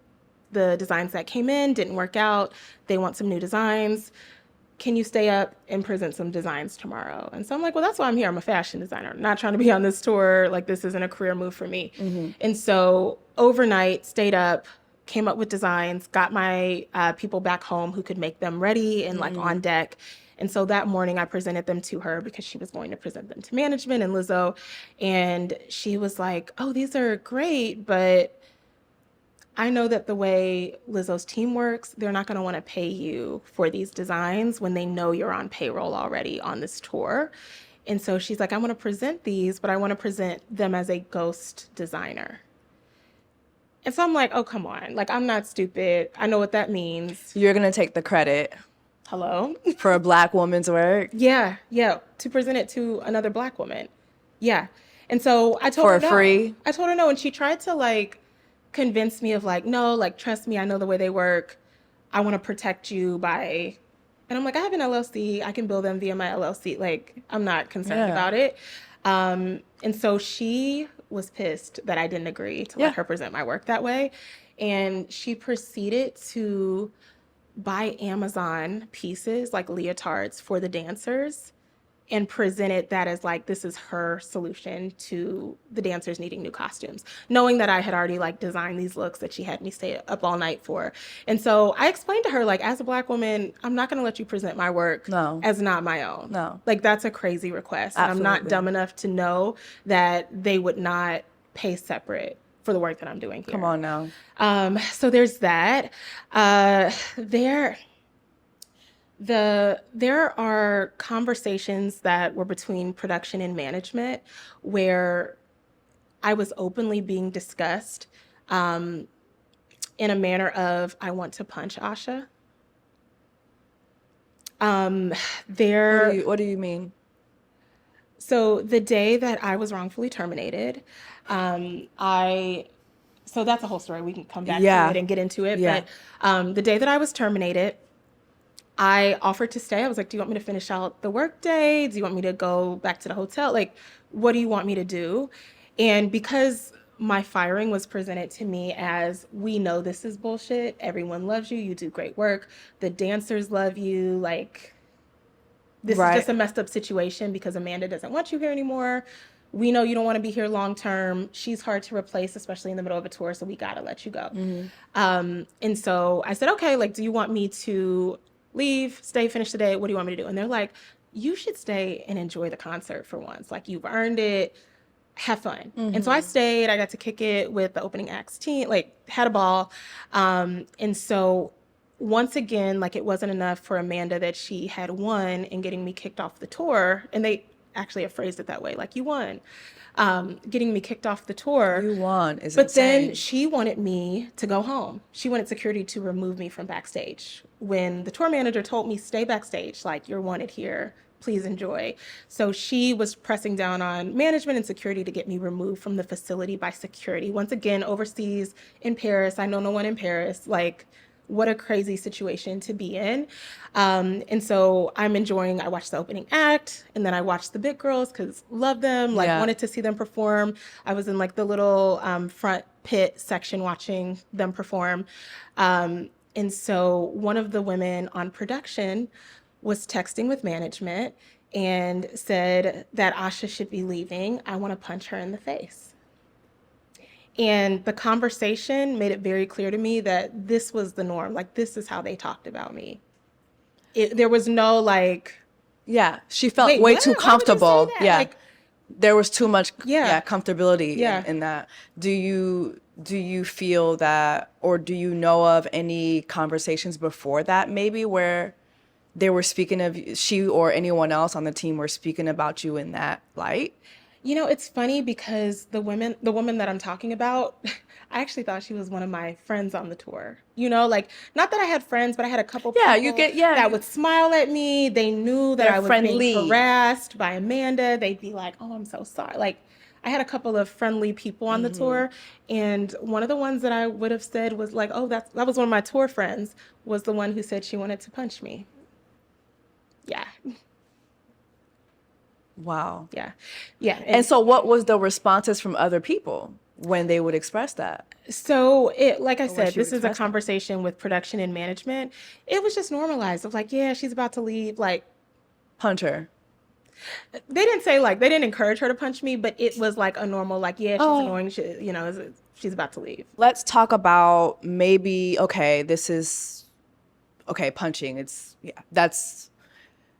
the designs that came in didn't work out. They want some new designs. Can you stay up and present some designs tomorrow? And so I'm like, well, that's why I'm here. I'm a fashion designer. I'm not trying to be on this tour. Like, this isn't a career move for me. And so overnight, stayed up, came up with designs, got my people back home who could make them ready and like on deck. And so that morning I presented them to her because she was going to present them to management and Lizzo. And she was like, oh, these are great, but I know that the way Lizzo's team works, they're not going to want to pay you for these designs when they know you're on payroll already on this tour. And so she's like, I want to present these, but I want to present them as a ghost designer. And so I'm like, oh, come on. Like, I'm not stupid. I know what that means. You're going to take the credit. Hello? For a Black woman's work? Yeah. To present it to another Black woman. Yeah. And so I told her no. For free? I told her no. And she tried to like convinced me of like, no, like, trust me, I know the way they work. I want to protect you by, and I'm like, I have an LLC. I can bill them via my LLC. Like, I'm not concerned about it. And so she was pissed that I didn't agree to let her present my work that way. And she proceeded to buy Amazon pieces, like leotards for the dancers, and presented that as like, this is her solution to the dancers needing new costumes, knowing that I had already like designed these looks that she had me stay up all night for. And so I explained to her, like, as a Black woman, I'm not going to let you present my work as not my own. No. Like, that's a crazy request. And I'm not dumb enough to know that they would not pay separate for the work that I'm doing here. Come on now. So there's that. There are conversations that were between production and management where I was openly being discussed in a manner of, I want to punch Asha. What do you mean? So the day that I was wrongfully terminated, so that's a whole story. We can come back to it and get into it. But the day that I was terminated, I offered to stay. I was like, do you want me to finish out the workday? Do you want me to go back to the hotel? Like, what do you want me to do? And because my firing was presented to me as, we know this is bullshit. Everyone loves you. You do great work. The dancers love you. Like, this is just a messed up situation because Amanda doesn't want you here anymore. We know you don't want to be here long term. She's hard to replace, especially in the middle of a tour. So we got to let you go. And so I said, okay, like, do you want me to leave, stay, finish the day? What do you want me to do? And they're like, you should stay and enjoy the concert for once. Like, you've earned it. Have fun. And so I stayed. I got to kick it with the opening acts team, like, had a ball. And so once again, like, it wasn't enough for Amanda that she had won in getting me kicked off the tour. And they actually have phrased it that way, like, you won, getting me kicked off the tour. You won is But insane. then she wanted me to go home. She wanted security to remove me from Backstage. When the tour manager told me, stay Backstage, like, you're wanted here, please enjoy. So she was pressing down on management and security to get me removed from the facility by security. Once again, overseas in Paris. I know no one in Paris. Like, what a crazy situation to be in. And so I watched the opening act, and then I watched the big girls because love them, like, wanted to see them perform. I was in like the little front pit section watching them perform. And so one of the women on production was texting with management and said that Asha should be leaving. I want to punch her in the face. And the conversation made it very clear to me that this was the norm. Like, this is how they talked about me. There was no like... Yeah, she felt way too comfortable. Yeah, like, there was too much comfortability in that. Do you feel that, or do you know of any conversations before that maybe where they were speaking of, she or anyone else on the team were speaking about you in that light? You know, it's funny because the woman that I'm talking about, I actually thought she was one of my friends on the tour. You know, like, not that I had friends, but I had a couple people that would smile at me. They knew that I was being harassed by Amanda. They'd be like, oh, I'm so sorry. Like, I had a couple of friendly people on the tour, and one of the ones that I would have said was like, oh, that was one of my tour friends, was the one who said she wanted to punch me. Yeah. Wow. Yeah. Yeah. And so what was the responses from other people when they would express that? So like I said, this is a conversation with production and management. It was just normalized. It was like, yeah, she's about to leave. Like, punch her. They didn't say, like, they didn't encourage her to punch me, but it was like a normal, like, yeah, she's annoying. She's about to leave. Let's talk about maybe, punching. That's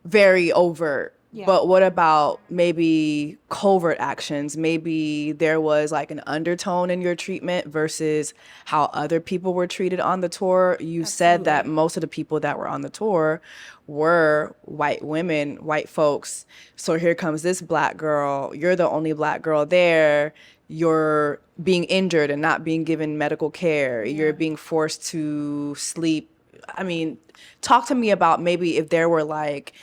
very overt. Yeah. But what about maybe covert actions? Maybe there was like an undertone in your treatment versus how other people were treated on the tour. You said that most of the people that were on the tour were white women, white folks. So here comes this black girl. You're the only black girl there. You're being injured and not being given medical care. Yeah. You're being forced to sleep. I mean, talk to me about maybe if there were like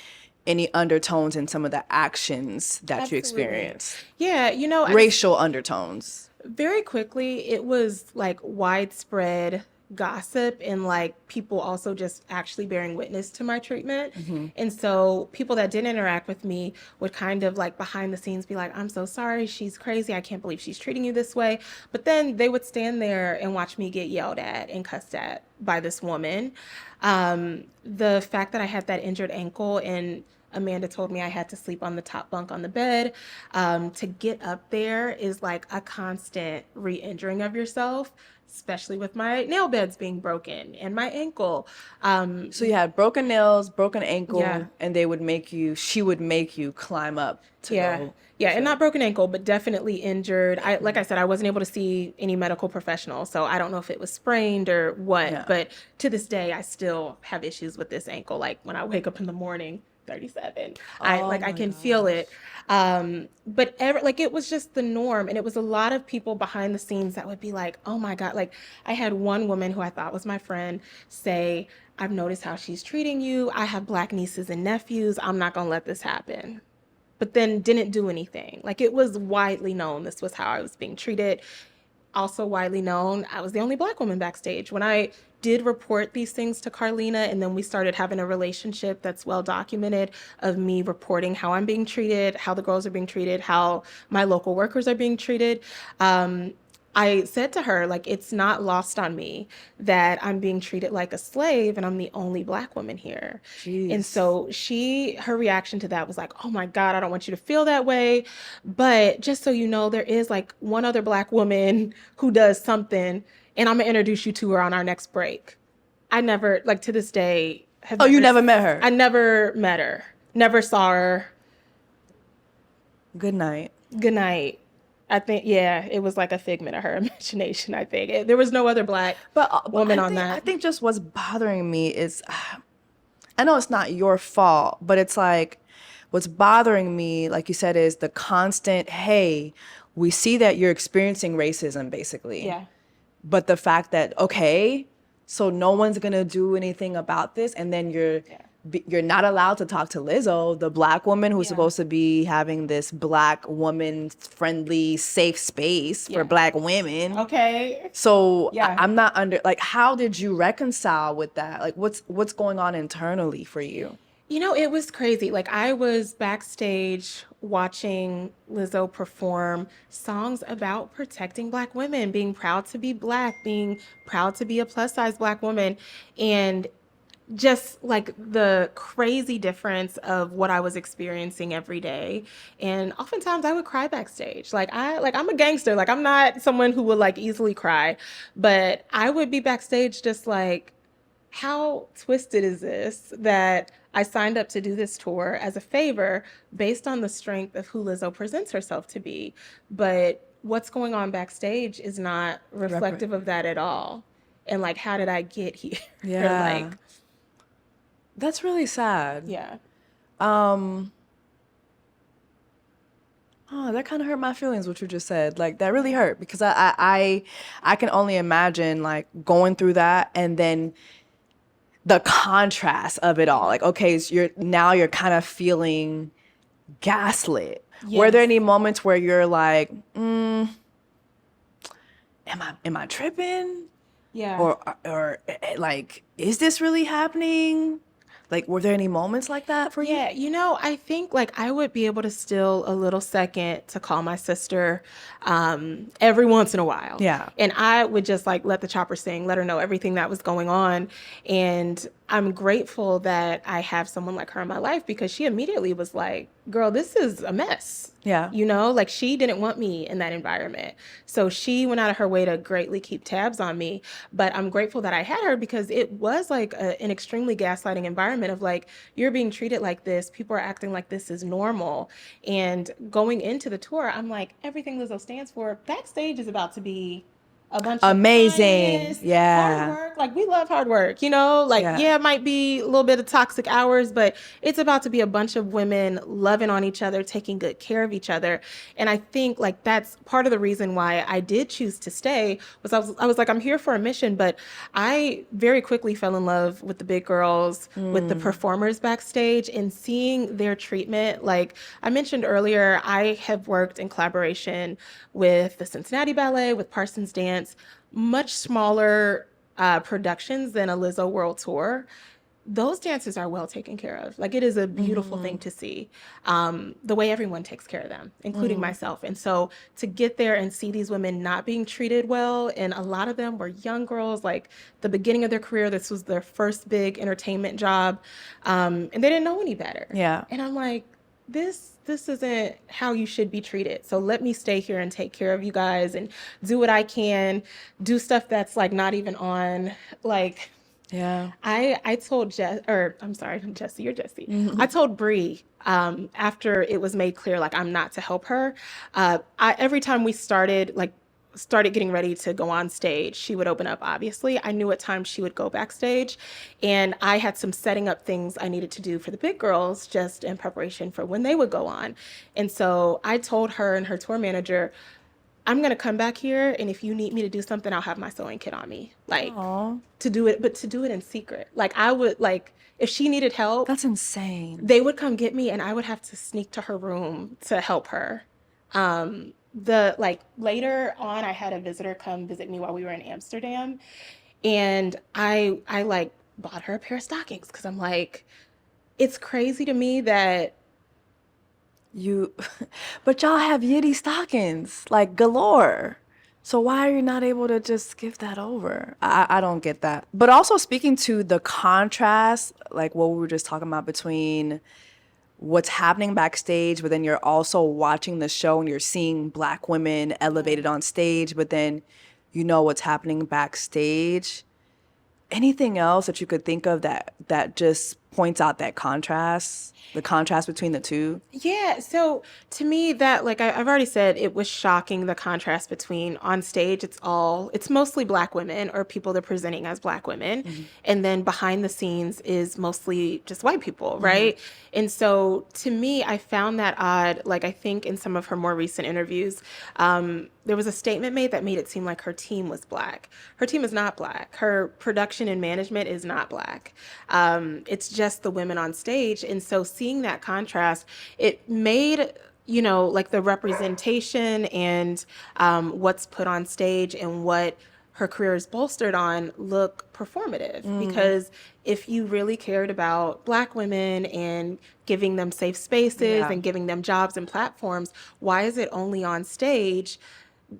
any undertones in some of the actions that you experienced. Yeah, racial undertones. Very quickly, it was like widespread gossip and like people also just actually bearing witness to my treatment. Mm-hmm. And so people that didn't interact with me would kind of like behind the scenes be like, I'm so sorry, she's crazy, I can't believe she's treating you this way. But then they would stand there and watch me get yelled at and cussed at by this woman. The fact that I had that injured ankle and Amanda told me I had to sleep on the top bunk on the bed. To get up there is like a constant re-injuring of yourself, especially with my nail beds being broken and my ankle. So you had broken nails, broken ankle, and she would make you climb up to go. Yeah, and not broken ankle, but definitely injured. Like I said, I wasn't able to see any medical professional, so I don't know if it was sprained or what, but to this day, I still have issues with this ankle. Like when I wake up in the morning, 37. I can feel it. But it was just the norm. And it was a lot of people behind the scenes that would be like, oh my God. Like I had one woman who I thought was my friend say, I've noticed how she's treating you. I have black nieces and nephews. I'm not going to let this happen. But then didn't do anything. Like it was widely known this was how I was being treated. Also widely known, I was the only black woman backstage. When I did report these things to Carlina, and then we started having a relationship that's well documented of me reporting how I'm being treated, how the girls are being treated, how my local workers are being treated. I said to her, like, it's not lost on me that I'm being treated like a slave and I'm the only black woman here. Jeez. And so her reaction to that was like, oh my God, I don't want you to feel that way. But just so you know, there is like one other black woman who does something, and I'm gonna introduce you to her on our next break. I never, like to this day, you never met her? I never met her. Never saw her. Good night. Good night. I think, it was like a figment of her imagination, I think. There was no other black woman on that. I think just what's bothering me is, I know it's not your fault, but it's like what's bothering me, like you said, is the constant, hey, we see that you're experiencing racism, basically. Yeah. But the fact that, okay, so no one's gonna do anything about this, and then you're not allowed to talk to Lizzo, the Black woman who's supposed to be having this Black woman friendly, safe space for Black women. Okay. So I'm not like, how did you reconcile with that? Like, what's going on internally for you? You know, it was crazy. Like, I was backstage watching Lizzo perform songs about protecting Black women, being proud to be Black, being proud to be a plus size Black woman. And just like the crazy difference of what I was experiencing every day. And oftentimes I would cry backstage. I'm a gangster. Like, I'm not someone who would like easily cry, but I would be backstage just like, how twisted is this that I signed up to do this tour as a favor based on the strength of who Lizzo presents herself to be. But what's going on backstage is not reflective of that at all. And like, how did I get here? Yeah. Like, that's really sad. yeah. Oh, that kind of hurt my feelings, what you just said. Like, that really hurt, because I can only imagine like going through that, and then the contrast of it all. Like, okay, so you're kind of feeling gaslit. Yes. Were there any moments where you're like, am I tripping? Yeah. Or like, is this really happening? Like, were there any moments like that for you? Yeah, you know, I think like I would be able to steal a little second to call my sister every once in a while. Yeah. And I would just like let the chopper sing, let her know everything that was going on. And I'm grateful that I have someone like her in my life, because she immediately was like, girl, this is a mess. Yeah. You know, like, she didn't want me in that environment. So she went out of her way to greatly keep tabs on me. But I'm grateful that I had her, because it was like an extremely gaslighting environment of like, you're being treated like this. People are acting like this is normal. And going into the tour, I'm like, everything Lizzo stands for, backstage is about to be a bunch amazing. of kindness, Yeah. hard work. Like, we love hard work, you know? Like, yeah, it might be a little bit of toxic hours, but it's about to be a bunch of women loving on each other, taking good care of each other. And I think like that's part of the reason why I did choose to stay, was I was like, I'm here for a mission. But I very quickly fell in love with the big girls, with the performers backstage, and seeing their treatment. Like I mentioned earlier, I have worked in collaboration with the Cincinnati Ballet, with Parsons Dance, much smaller productions than a Lizzo World Tour. Those dancers are well taken care of. Like, it is a beautiful thing to see, the way everyone takes care of them, including myself. And so to get there and see these women not being treated well, and a lot of them were young girls, like the beginning of their career, this was their first big entertainment job, and they didn't know any better. Yeah. And I'm like, this isn't how you should be treated. So let me stay here and take care of you guys and do what I can, do stuff that's like not even on. Like, Yeah. I told Jess, or I'm sorry, Jessie, you're Jessie. I told Bree after it was made clear, like, I'm not to help her. Every time we started getting ready to go on stage, she would open up, obviously. I knew what time she would go backstage. And I had some setting up things I needed to do for the big girls, just in preparation for when they would go on. And so I told her and her tour manager, I'm going to come back here, and if you need me to do something, I'll have my sewing kit on me. Like, to do it, but to do it in secret. Like, I would, like, if she needed help, That's insane. they would come get me, and I would have to sneak to her room to help her. Later on, I had a visitor come visit me while we were in Amsterdam, and I like bought her a pair of stockings, because I'm like, it's crazy to me that but y'all have Yitty stockings, like, galore. So why are you not able to just give that over? I don't get that. But also, speaking to the contrast, like what we were just talking about, between what's happening backstage, but then you're also watching the show and you're seeing Black women elevated on stage, but then you know what's happening backstage. Anything else that you could think of that just points out that contrast, the contrast between the two? Yeah, so to me that like I've already said, it was shocking the contrast between on stage it's mostly black women or people that are presenting as black women, and then behind the scenes is mostly just white people, right? And so to me, I found that odd. Like I think in some of her more recent interviews, there was a statement made that made it seem like her team was black. Her team is not black. Her production and management is not black. It's just the women on stage. And so seeing that contrast, it made, you know, like the representation and what's put on stage and what her career is bolstered on look performative. Because if you really cared about black women and giving them safe spaces and giving them jobs and platforms, why is it only on stage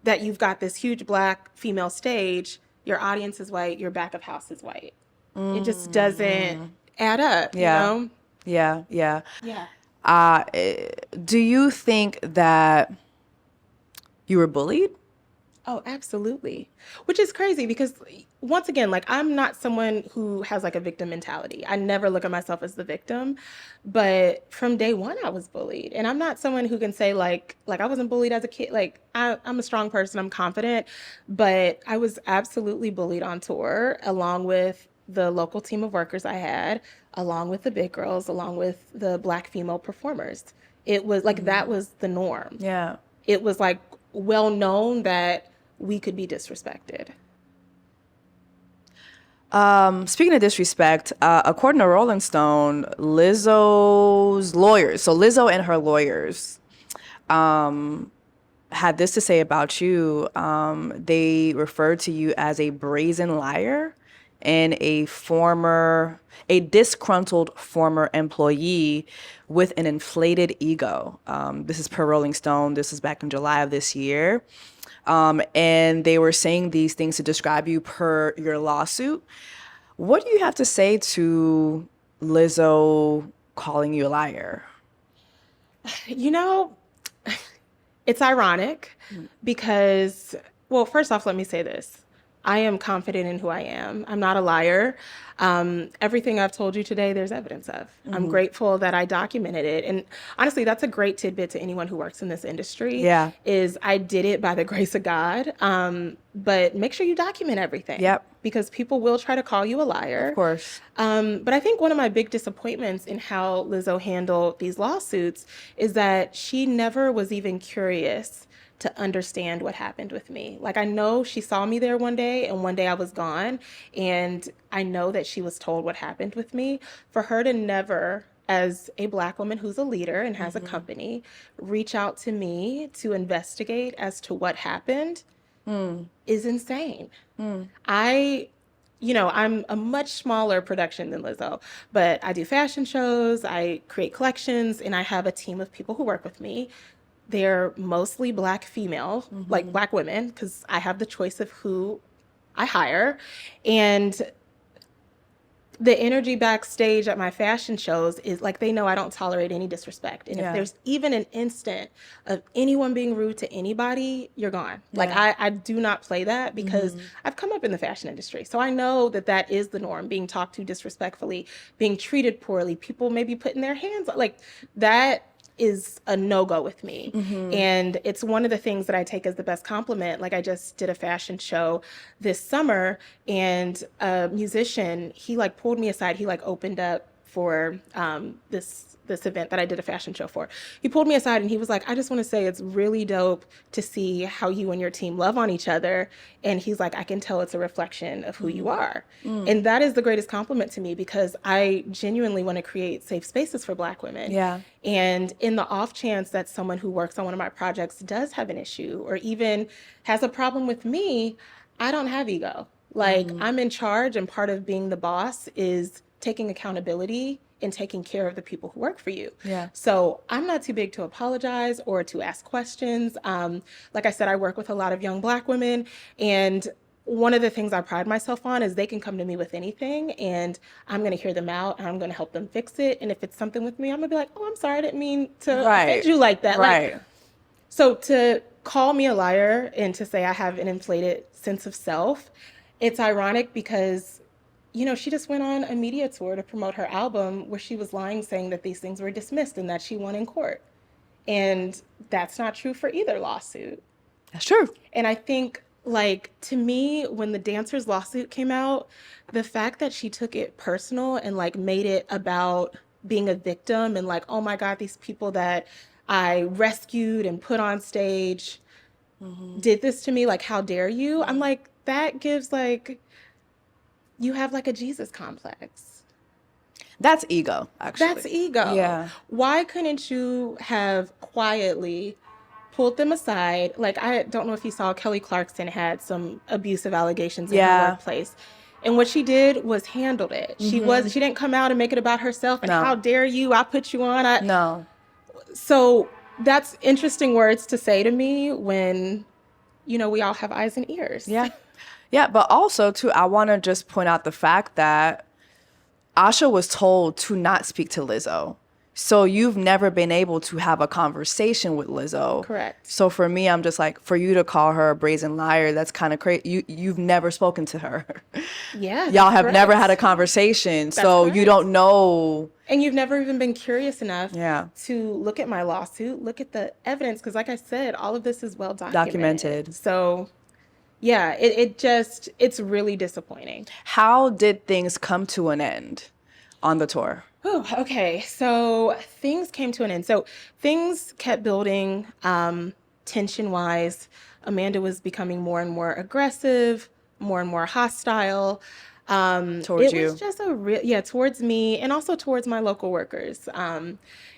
that you've got this huge black female stage, your audience is white, your back of house is white? It just doesn't add up, you know? Yeah. Yeah. Do you think that you were bullied? Oh, absolutely. Which is crazy because once again, like I'm not someone who has like a victim mentality. I never look at myself as the victim, but from day one I was bullied. And I'm not someone who can say like I wasn't bullied as a kid. Like I'm a strong person, I'm confident, but I was absolutely bullied on tour along with the local team of workers I had, along with the big girls, along with the black female performers. It was like that was the norm. Yeah. It was like well known that we could be disrespected. Speaking of disrespect, according to Rolling Stone, Lizzo's lawyers, so Lizzo and her lawyers, had this to say about you. They referred to you as a brazen liar and a disgruntled former employee with an inflated ego. This is per Rolling Stone. This is back in July of this year. And they were saying these things to describe you per your lawsuit. What do you have to say to Lizzo calling you a liar? You know, it's ironic because, well, first off, let me say this. I am confident in who I am. I'm not a liar. Everything I've told you today, there's evidence of. I'm grateful that I documented it. And honestly, that's a great tidbit to anyone who works in this industry. Yeah. Is I did it by the grace of God. But make sure you document everything. Yep. Because people will try to call you a liar. Of course. But I think one of my big disappointments in how Lizzo handled these lawsuits is that she never was even curious to understand what happened with me. Like I know she saw me there one day and one day I was gone. And I know that she was told what happened with me. For her to never, as a black woman who's a leader and has a company, reach out to me to investigate as to what happened is insane. I'm a much smaller production than Lizzo, but I do fashion shows, I create collections, and I have a team of people who work with me. They're mostly black female, like black women, because I have the choice of who I hire. And the energy backstage at my fashion shows is like, they know I don't tolerate any disrespect. And if there's even an instant of anyone being rude to anybody, you're gone. Like I do not play that because I've come up in the fashion industry. So I know that that is the norm, being talked to disrespectfully, being treated poorly, people maybe putting their hands like that is a no-go with me. And it's one of the things that I take as the best compliment. Like I just did a fashion show this summer and a musician, he like pulled me aside. He like opened up for this event that I did a fashion show for. He pulled me aside and he was like, I just want to say it's really dope to see how you and your team love on each other. And he's like, I can tell it's a reflection of who you are. And that is the greatest compliment to me because I genuinely want to create safe spaces for black women. Yeah. And in the off chance that someone who works on one of my projects does have an issue or even has a problem with me, I don't have ego. Like I'm in charge, and part of being the boss is taking accountability and taking care of the people who work for you. Yeah. So I'm not too big to apologize or to ask questions. Like I said, I work with a lot of young black women, and one of the things I pride myself on is they can come to me with anything and I'm going to hear them out and I'm going to help them fix it. And if it's something with me, I'm going to be like, oh, I'm sorry. I didn't mean to offend you like that. Right. Like, so to call me a liar and to say I have an inflated sense of self, it's ironic because she just went on a media tour to promote her album where she was lying, saying that these things were dismissed and that she won in court. And that's not true for either lawsuit. That's true. And I think, like, to me, when the dancer's lawsuit came out, the fact that she took it personal and, like, made it about being a victim and, like, oh my God, these people that I rescued and put on stage did this to me, like, how dare you? I'm like, that gives, like, you have, like, a Jesus complex. That's ego, actually. That's ego. Yeah. Why couldn't you have quietly pulled them aside? Like, I don't know if you saw, Kelly Clarkson had some abusive allegations in her workplace. And what she did was handled it. She didn't come out and make it about herself and how dare you, I put you on. No. So that's interesting words to say to me when, we all have eyes and ears. Yeah. Yeah, but also, too, I want to just point out the fact that Asha was told to not speak to Lizzo. So you've never been able to have a conversation with Lizzo. Correct. So for me, I'm just like, for you to call her a brazen liar, that's kind of crazy. You've never spoken to her. Yeah. Y'all have never had a conversation. So you don't know. And you've never even been curious enough to look at my lawsuit, look at the evidence. Because like I said, all of this is well documented. So yeah, it's really disappointing. How did things come to an end on the tour? Oh, okay. So things came to an end. So things kept building tension-wise. Amanda was becoming more and more aggressive, more and more hostile. Towards you. It was just towards me and also towards my local workers.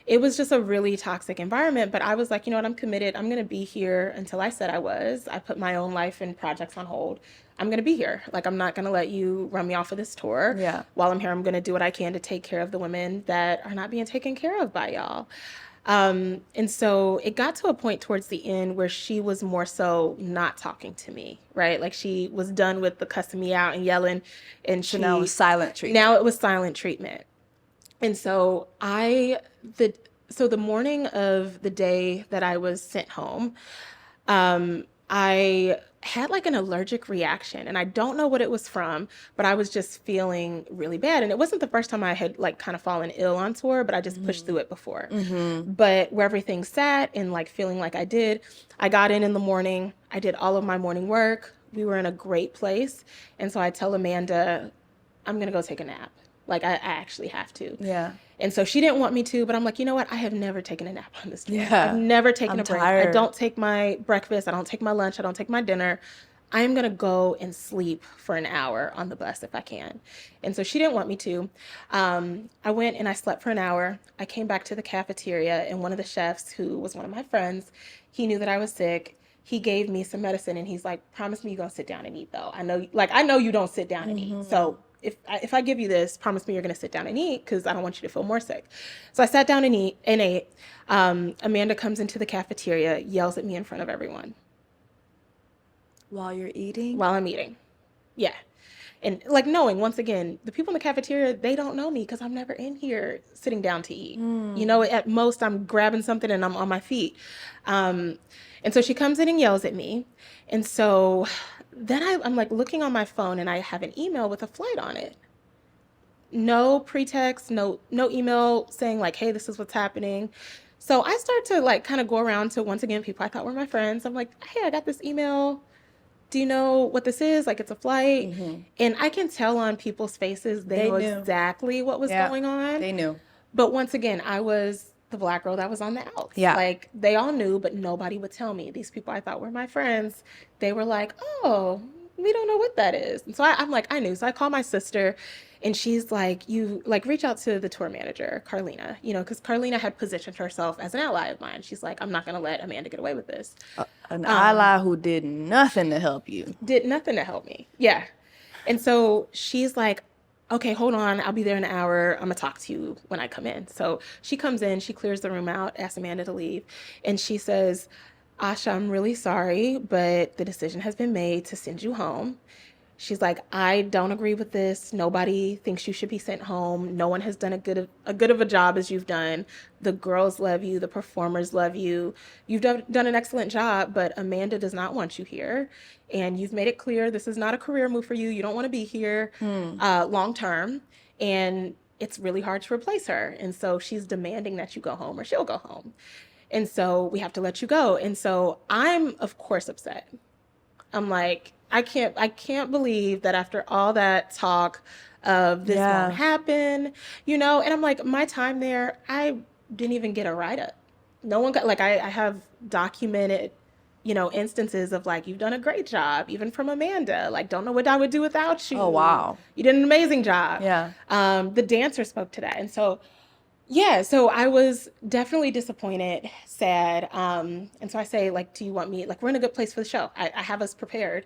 It was just a really toxic environment, but I was like, you know what, I'm committed. I'm going to be here until I said I was. I put my own life and projects on hold. I'm going to be here. Like, I'm not going to let you run me off of this tour. Yeah. While I'm here, I'm going to do what I can to take care of the women that are not being taken care of by y'all. And so it got to a point towards the end where she was more so not talking to me, right? Like, she was done with the cussing me out and yelling, and So now it was silent treatment. Now it was silent treatment. And so the morning of the day that I was sent home, I had like an allergic reaction, and I don't know what it was from, but I was just feeling really bad. And it wasn't the first time I had like kind of fallen ill on tour, but I just pushed through it before. But where everything sat and like feeling like I did, I got in the morning, I did all of my morning work. We were in a great place. And so I tell Amanda, I'm going to go take a nap. Like, I actually have to. Yeah. And so she didn't want me to, but I'm like, you know what? I have never taken a nap on this tour. Yeah. I've never taken a break. Tired. I don't take my breakfast. I don't take my lunch. I don't take my dinner. I am going to go and sleep for an hour on the bus if I can. And so she didn't want me to. I went and I slept for an hour. I came back to the cafeteria, and one of the chefs, who was one of my friends, he knew that I was sick. He gave me some medicine, and he's like, promise me you're going to sit down and eat, though. I know you don't sit down and eat. So if I give you this, promise me you're going to sit down and eat, because I don't want you to feel more sick. So I sat down and ate. Amanda comes into the cafeteria, yells at me in front of everyone. While you're eating? While I'm eating. Yeah. And like, knowing, once again, the people in the cafeteria, they don't know me because I'm never in here sitting down to eat. You know, at most I'm grabbing something and I'm on my feet. And so she comes in and yells at me. And so then I'm like looking on my phone, and I have an email with a flight on it. No pretext, no email saying like, hey, this is what's happening. So I start to like kind of go around to, once again, people I thought were my friends. I'm like, hey, I got this email. Do you know what this is? Like, it's a flight. And I can tell on people's faces, they know knew exactly what was going on. They knew. But once again, I was the black girl that was on the outs. Yeah. Like, they all knew, but nobody would tell me. These people I thought were my friends, they were like, oh, we don't know what that is. And so I'm like, I knew. So I call my sister, and she's like, you like reach out to the tour manager, Carlina, you know, because Carlina had positioned herself as an ally of mine. She's like, I'm not going to let Amanda get away with this. An ally who did nothing to help you. Did nothing to help me. Yeah. And so she's like, okay, hold on. I'll be there in an hour. I'm going to talk to you when I come in. So she comes in, she clears the room out, asks Amanda to leave. And she says, Asha, I'm really sorry, but the decision has been made to send you home. She's like, I don't agree with this. Nobody thinks you should be sent home. No one has done a good of a job as you've done. The girls love you. The performers love you. You've done an excellent job, but Amanda does not want you here. And you've made it clear this is not a career move for you. You don't want to be here long term. And it's really hard to replace her. And so she's demanding that you go home or she'll go home. And so we have to let you go. And so I'm, of course, upset. I'm like, I can't believe that after all that talk of this won't happen, and I'm like, my time there, I didn't even get a write-up. No one got, like, I have documented, instances of like, you've done a great job, even from Amanda, like, don't know what I would do without you. Oh, wow. You did an amazing job. Yeah. The dancer spoke to that. And so, yeah, so I was definitely disappointed, sad. And so I say, like, do you want me, like, we're in a good place for the show. I have us prepared.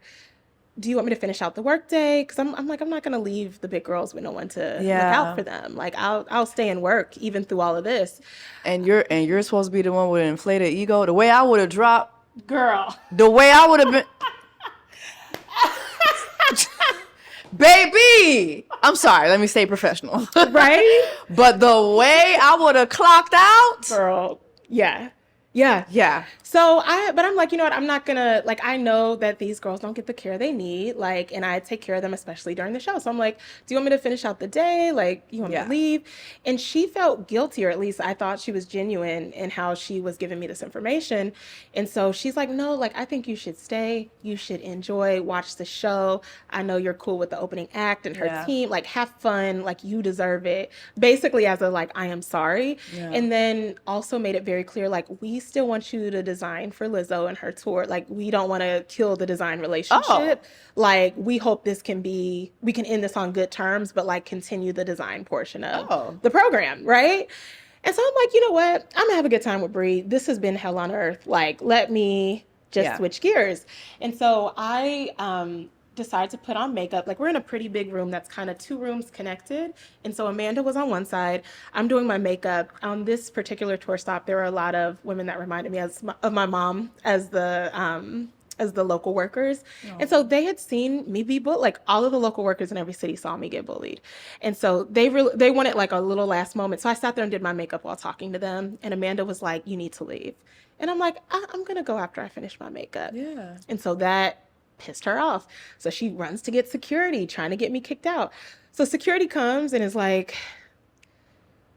Do you want me to finish out the workday? Because I'm like, I'm not going to leave the big girls with no one to look out for them. Like, I'll stay and work even through all of this. And you're supposed to be the one with an inflated ego. The way I would have dropped, girl. The way I would have been, baby. I'm sorry. Let me stay professional, right? But the way I would have clocked out, girl. Yeah. So but I'm like, you know what? I'm not gonna, like, I know that these girls don't get the care they need, like, and I take care of them, especially during the show. So I'm like, do you want me to finish out the day? Like, you want me to leave? And she felt guilty, or at least I thought she was genuine in how she was giving me this information. And so she's like, no, like, I think you should stay. You should enjoy, watch the show. I know you're cool with the opening act and her team. Like, have fun. Like, you deserve it. Basically as a, like, I am sorry. And then also made it very clear, like, we still want you to design for Lizzo and her tour. Like, we don't want to kill the design relationship. Like, we hope we can end this on good terms, but like continue the design portion of the program, right? And so I'm like, you know what? I'm gonna have a good time with Bree. This has been hell on earth. Like, let me just switch gears. And so I decided to put on makeup. Like, we're in a pretty big room that's kind of 2 rooms connected. And so Amanda was on one side. I'm doing my makeup. On this particular tour stop, there were a lot of women that reminded me of my mom as the local workers. And so they had seen me be bullied. Like, all of the local workers in every city saw me get bullied. And so they wanted like a little last moment. So I sat there and did my makeup while talking to them. And Amanda was like, you need to leave. And I'm like, I'm going to go after I finish my makeup. Yeah. And so that pissed her off. So she runs to get security, trying to get me kicked out. So security comes and is like,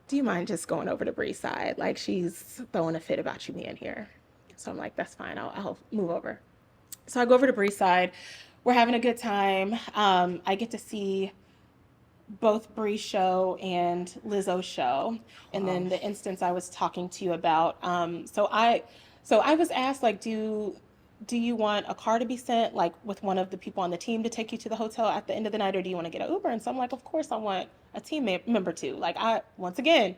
do you mind just going over to Bree's side? Like, she's throwing a fit about you being here. So I'm like, that's fine. I'll move over. So I go over to Bree's side. We're having a good time. I get to see both Bree's show and Lizzo's show. And then the instance I was talking to you about. So I was asked, like, do you want a car to be sent, like, with one of the people on the team to take you to the hotel at the end of the night, or do you want to get an Uber? And so I'm like, of course I want a team member to. Like, once again,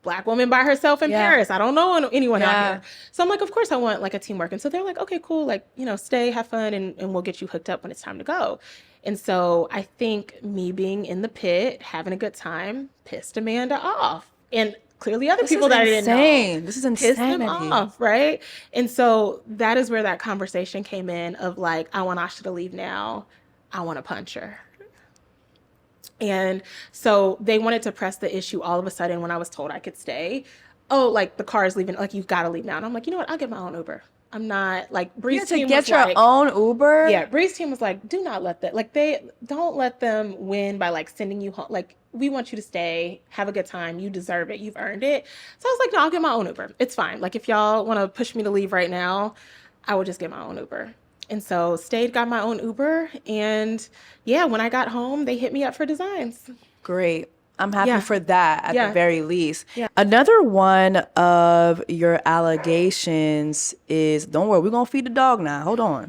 Black woman by herself in Paris. I don't know anyone out here. So I'm like, of course I want, like, a teamwork. And so they're like, okay, cool. Like, stay, have fun, and we'll get you hooked up when it's time to go. And so I think me being in the pit, having a good time, pissed Amanda off. And clearly other people that I didn't know. This is insane. Pissed them off, right? And so that is where that conversation came in of, like, I want Asha to leave now. I want to punch her. And so they wanted to press the issue all of a sudden when I was told I could stay. Oh, like, the car is leaving. Like, you've got to leave now. And I'm like, you know what? I'll get my own Uber. I'm not, like, Bree's team get your own Uber? Yeah, Bree's team was like, do not let that, like, don't let them win by, like, sending you home. Like, we want you to stay, have a good time. You deserve it. You've earned it. So I was like, no, I'll get my own Uber. It's fine. Like, if y'all want to push me to leave right now, I will just get my own Uber. And so stayed, got my own Uber. And yeah, when I got home, they hit me up for designs. Great. I'm happy for that at the very least. Yeah. Another one of your allegations is, don't worry, we're going to feed the dog now. Hold on.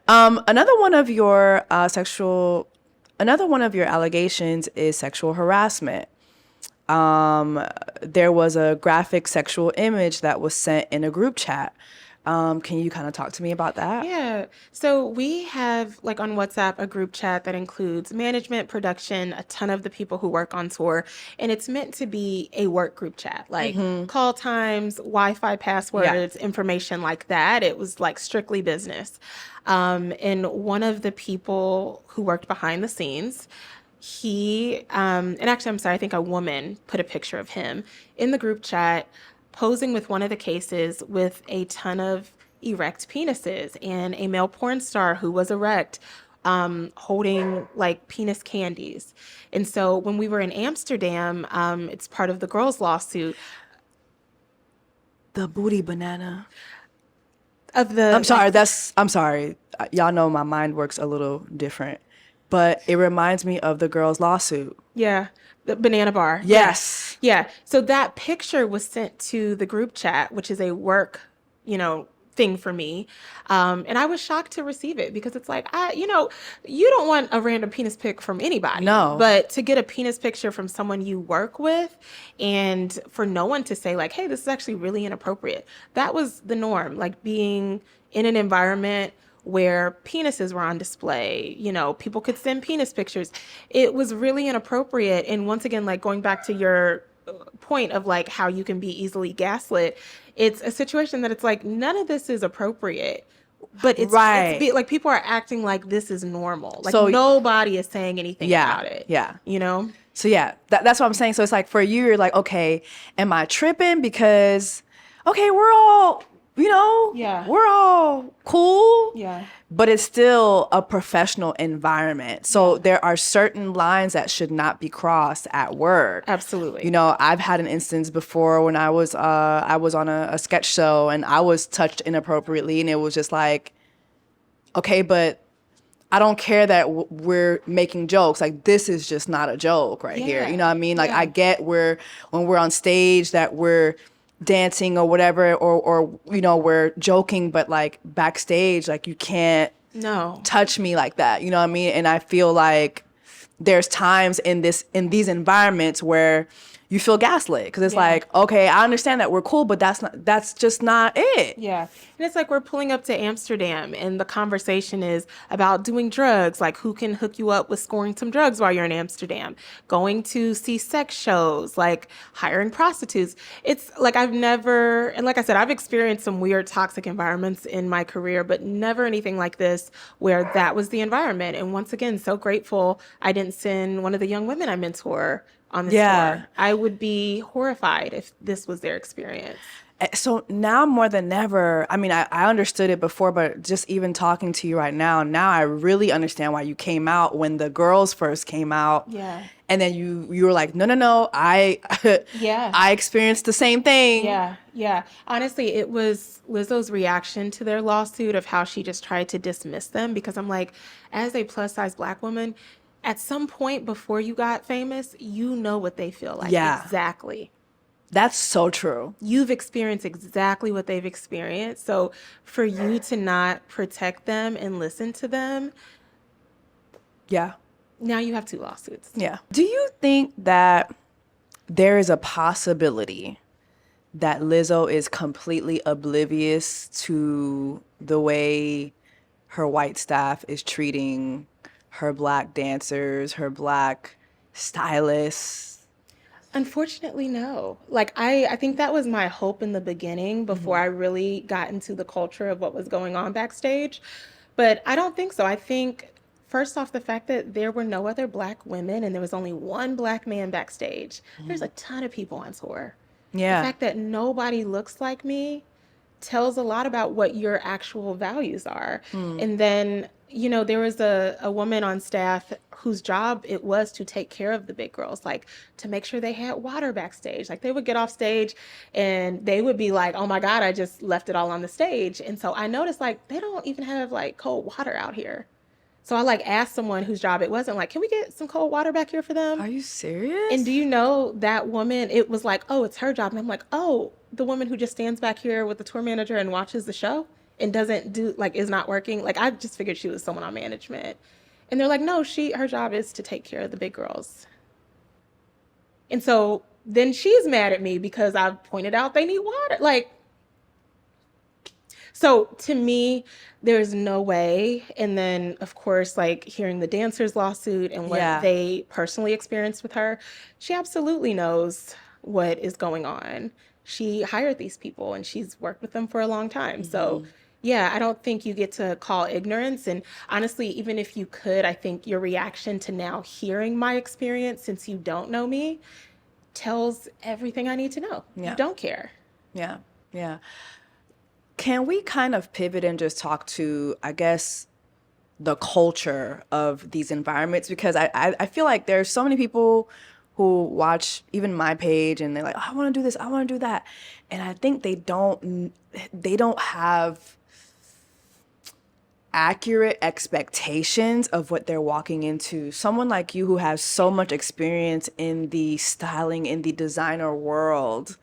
Another one of your allegations is sexual harassment. There was a graphic sexual image that was sent in a group chat. Can you kind of talk to me about that? Yeah. So we have like on WhatsApp a group chat that includes management, production, a ton of the people who work on tour, and it's meant to be a work group chat, like call times, Wi-Fi passwords, information like that. It was like strictly business. And one of the people who worked behind the scenes, and actually, I'm sorry, I think a woman put a picture of him in the group chat posing with one of the cases with a ton of erect penises and a male porn star who was erect, holding like penis candies. And so when we were in Amsterdam, it's part of the girls' lawsuit The booty banana. of the. I'm sorry. Y'all know my mind works a little different, but it reminds me of the girls' lawsuit. Yeah, the banana bar. Yes. Yeah. So that picture was sent to the group chat, which is a work, thing for me. And I was shocked to receive it because it's like, you don't want a random penis pic from anybody. No. But to get a penis picture from someone you work with and for no one to say like, hey, this is actually really inappropriate. That was the norm, like being in an environment where penises were on display, people could send penis pictures. It was really inappropriate. And once again, like going back to your point of like how you can be easily gaslit, it's a situation that it's like none of this is appropriate, but it's like people are acting like this is normal. Like so, nobody is saying anything about it. Yeah. So yeah, that's what I'm saying. So it's like for you, you're like, okay, am I tripping? Because, okay, we're all, we're all cool. Yeah. But it's still a professional environment. So there are certain lines that should not be crossed at work. Absolutely. I've had an instance before when I was on a sketch show and I was touched inappropriately, and it was just like, okay, but I don't care that we're making jokes. Like, this is just not a joke right here. You know what I mean? Like, I get when we're on stage that we're dancing or whatever, or we're joking, but like backstage, like you can't touch me like that. You know what I mean? And I feel like there's times in these environments where you feel gaslit because it's like, okay, I understand that we're cool, but that's just not it. Yeah. And it's like we're pulling up to Amsterdam and the conversation is about doing drugs, like who can hook you up with scoring some drugs while you're in Amsterdam, going to see sex shows, like hiring prostitutes. It's like and like I said, I've experienced some weird toxic environments in my career, but never anything like this where that was the environment. And once again, so grateful I didn't send one of the young women I mentor on this tour. I would be horrified if this was their experience. So now more than ever, I mean, I understood it before, but just even talking to you right now I really understand why you came out when the girls first came out. Yeah. And then you were like, no, I experienced the same thing. Yeah. Honestly, it was Lizzo's reaction to their lawsuit of how she just tried to dismiss them, because I'm like, as a plus size Black woman, at some point before you got famous, you know what they feel like. Yeah. Exactly. That's so true. You've experienced exactly what they've experienced. So for you to not protect them and listen to them. Yeah. Now you have 2 lawsuits. Yeah. Do you think that there is a possibility that Lizzo is completely oblivious to the way her white staff is treating her Black dancers, her Black stylists? Unfortunately, no. Like, I think that was my hope in the beginning before I really got into the culture of what was going on backstage. But I don't think so. I think, first off, the fact that there were no other Black women and there was only one Black man backstage. There's a ton of people on tour. Yeah. The fact that nobody looks like me tells a lot about what your actual values are. And then, there was a woman on staff whose job it was to take care of the big girls, like to make sure they had water backstage. Like they would get off stage and they would be like, oh my God, I just left it all on the stage. And so I noticed like they don't even have like cold water out here. So I like asked someone whose job it wasn't, like, can we get some cold water back here for them? Are you serious? And do you know that woman, it was like, oh, it's her job. And I'm like, oh, the woman who just stands back here with the tour manager and watches the show and doesn't do, like, is not working. Like, I just figured she was someone on management. And they're like, no, her job is to take care of the big girls. And so then she's mad at me because I've pointed out they need water. Like, So to me, there's no way. And then, of course, like hearing the dancers' lawsuit and what Yeah. they personally experienced with her, she absolutely knows what is going on. She hired these people and she's worked with them for a long time. So, yeah, I don't think you get to call ignorance. And honestly, even if you could, I think your reaction to now hearing my experience, since you don't know me, tells everything I need to know. Yeah. You don't care. Yeah. Yeah. Can we kind of pivot and just talk to, I guess, the culture of these environments? Because I feel like there's so many people who watch even my page and they're like, oh, I want to do this, I want to do that. And I think they don't have accurate expectations of what they're walking into. Someone like you who has so much experience in the styling, in the designer world,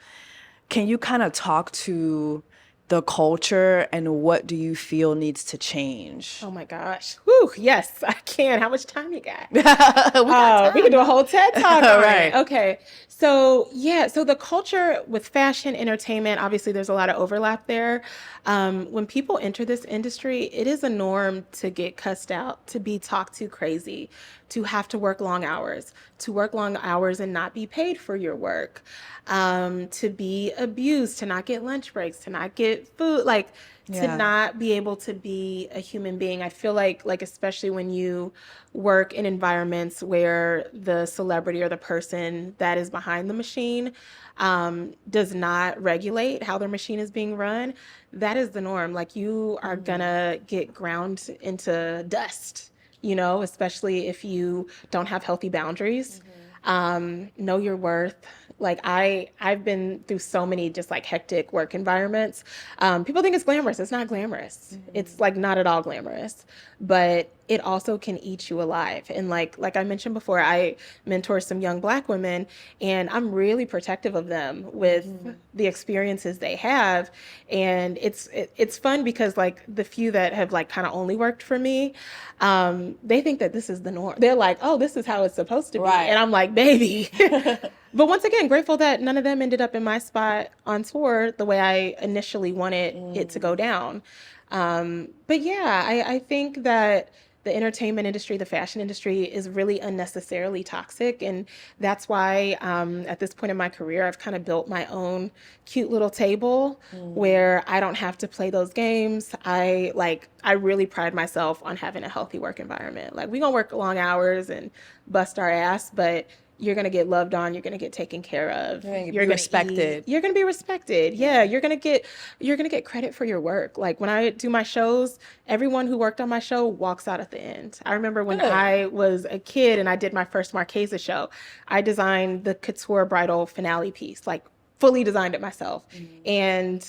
can you kind of talk to the culture and what do you feel needs to change? Oh my gosh. Whew, yes, I can. How much time you got? We can do a whole TED Talk on Right. it. Okay. So the culture with fashion, entertainment, obviously there's a lot of overlap there. When people enter this industry, it is a norm to get cussed out, to be talked to crazy, to have to work long hours, and not be paid for your work, to be abused, to not get lunch breaks, to not get food, to not be able to be a human being. I feel like especially when you work in environments where the celebrity or the person that is behind the machine does not regulate how their machine is being run, that is the norm. Like, you are gonna get ground into dust, especially if you don't have healthy boundaries. Know your worth. Like, I've been through so many just like hectic work environments. People think it's glamorous. It's not glamorous. It's like not at all glamorous, but it also can eat you alive. And like I mentioned before, I mentor some young Black women, and I'm really protective of them with the experiences they have. And it's fun because like the few that have like kind of only worked for me, they think that this is the norm. They're like, oh, this is how it's supposed to be. Right. And I'm like, baby. But once again, grateful that none of them ended up in my spot on tour the way I initially wanted it to go down. But yeah, I think that the entertainment industry, the fashion industry is really unnecessarily toxic. And that's why at this point in my career, I've kind of built my own cute little table where I don't have to play those games. I really pride myself on having a healthy work environment. Like, we gonna work long hours and bust our ass, but you're going to get loved on. You're going to get taken care of. You're gonna be respected. You're going to be respected. Yeah. You're going to get credit for your work. Like, when I do my shows, everyone who worked on my show walks out at the end. I remember when I was a kid and I did my first Marchesa show, I designed the couture bridal finale piece, like fully designed it myself. And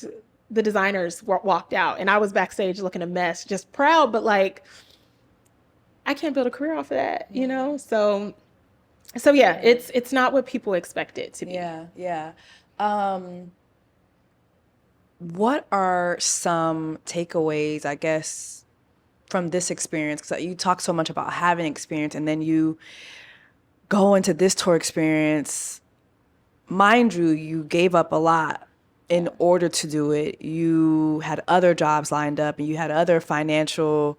the designers walked out and I was backstage looking a mess, just proud, but like, I can't build a career off of that, So yeah, it's not what people expect it to be. Yeah. What are some takeaways, I guess, from this experience? Because you talk so much about having experience and then you go into this tour experience. Mind you, you gave up a lot in order to do it. You had other jobs lined up and you had other financial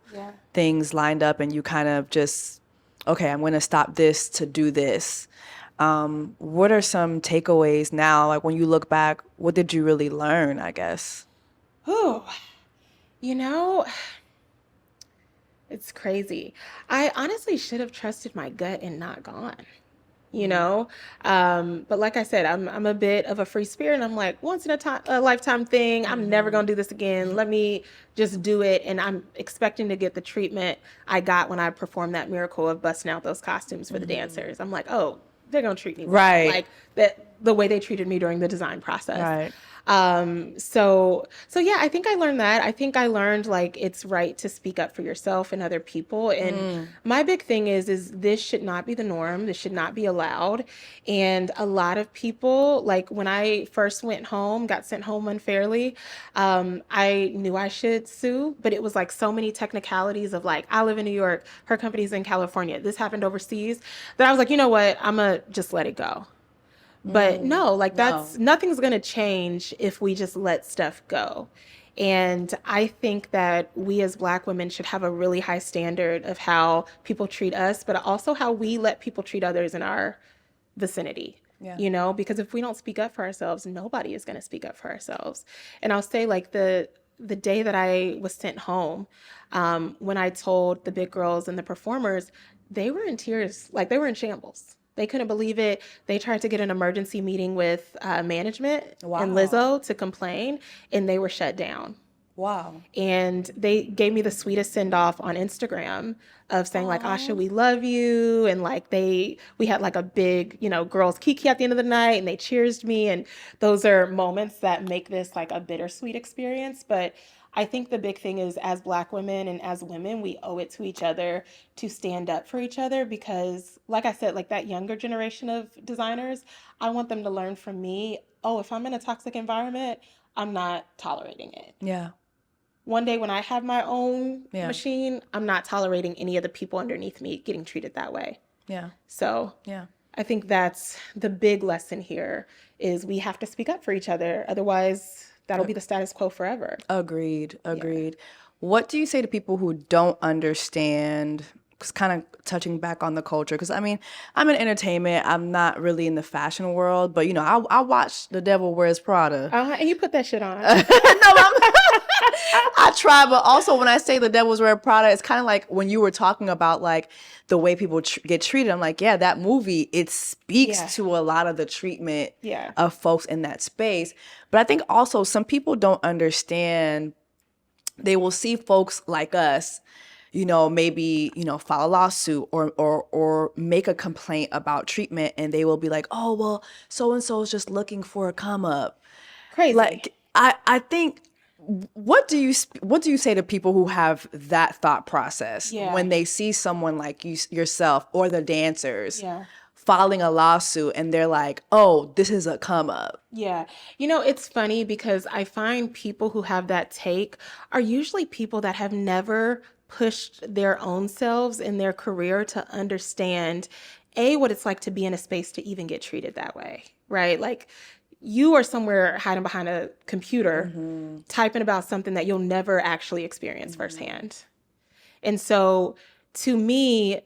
things lined up, and you kind of just, okay, I'm going to stop this to do this. What are some takeaways now? Like, when you look back, what did you really learn, I guess? Oh, it's crazy. I honestly should have trusted my gut and not gone, But like I said, I'm a bit of a free spirit, and I'm like, once in a lifetime thing. I'm never going to do this again. Let me just do it. And I'm expecting to get the treatment I got when I performed that miracle of busting out those costumes for the dancers. I'm like, oh, they're going to treat me well. Right. Like that, the way they treated me during the design process. Right. So yeah, I think I learned that. I think I learned like it's right to speak up for yourself and other people. And my big thing is this should not be the norm. This should not be allowed. And a lot of people, like when I first went home, got sent home unfairly, I knew I should sue, but it was like so many technicalities of like, I live in New York, her company's in California, this happened overseas, that I was like, you know what, I'm gonna just let it go. But no, like nothing's going to change if we just let stuff go. And I think that we as Black women should have a really high standard of how people treat us, but also how we let people treat others in our vicinity. Yeah. You know, because if we don't speak up for ourselves, nobody is going to speak up for ourselves. And I'll say, like, the day that I was sent home, when I told the big girls and the performers, they were in tears, like they were in shambles. They couldn't believe it. They tried to get an emergency meeting with management and Lizzo to complain, and they were shut down. Wow. And they gave me the sweetest send off on Instagram of saying, like, Asha, we love you. And like we had like a big, you know, girls kiki at the end of the night, and they cheersed me. And those are moments that make this like a bittersweet experience. But I think the big thing is, as Black women and as women, we owe it to each other to stand up for each other, because like I said, like that younger generation of designers, I want them to learn from me. Oh, if I'm in a toxic environment, I'm not tolerating it. Yeah. One day when I have my own machine, I'm not tolerating any of the people underneath me getting treated that way. Yeah. So I think that's the big lesson here, is we have to speak up for each other. Otherwise, that'll be the status quo forever. Agreed. What do you say to people who don't understand, kind of touching back on the culture? Because I mean, I'm in entertainment. I'm not really in the fashion world, but you know, I watch The Devil Wears Prada. And you put that shit on. I try, but also when I say The Devil's Wear Prada, it's kind of like when you were talking about like the way people get treated. I'm like, yeah, that movie, it speaks to a lot of the treatment of folks in that space. But I think also some people don't understand. They will see folks like us, you know, maybe, you know, file a lawsuit or make a complaint about treatment, and they will be like, oh, well, so-and-so is just looking for a come up. Crazy. Like, I think, what do you say to people who have that thought process when they see someone like yourself or the dancers filing a lawsuit, and they're like, oh, this is a come up? Yeah. You know, it's funny because I find people who have that take are usually people that have never pushed their own selves in their career to understand, what it's like to be in a space to even get treated that way, right? Like, you are somewhere hiding behind a computer, typing about something that you'll never actually experience firsthand. And so to me,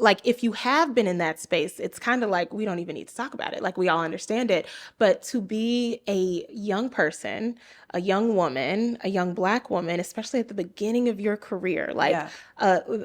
like, if you have been in that space, it's kind of like, we don't even need to talk about it. Like, we all understand it. But to be a young person, a young woman, a young Black woman, especially at the beginning of your career, like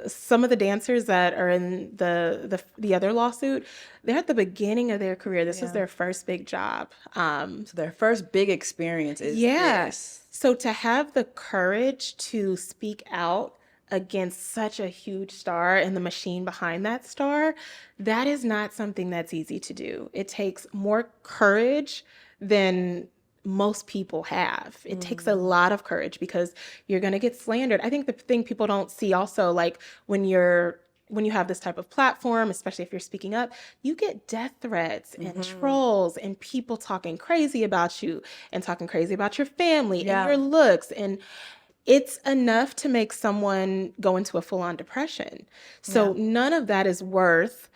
some of the dancers that are in the other lawsuit, they're at the beginning of their career. This is their first big job. So their first big experience is this. So to have the courage to speak out against such a huge star and the machine behind that star, that is not something that's easy to do. It takes more courage than most people have. It takes a lot of courage because you're going to get slandered. I think the thing people don't see also, like when you have this type of platform, especially if you're speaking up, you get death threats and trolls and people talking crazy about you and talking crazy about your family and your looks, and it's enough to make someone go into a full-on depression. So none of that is worth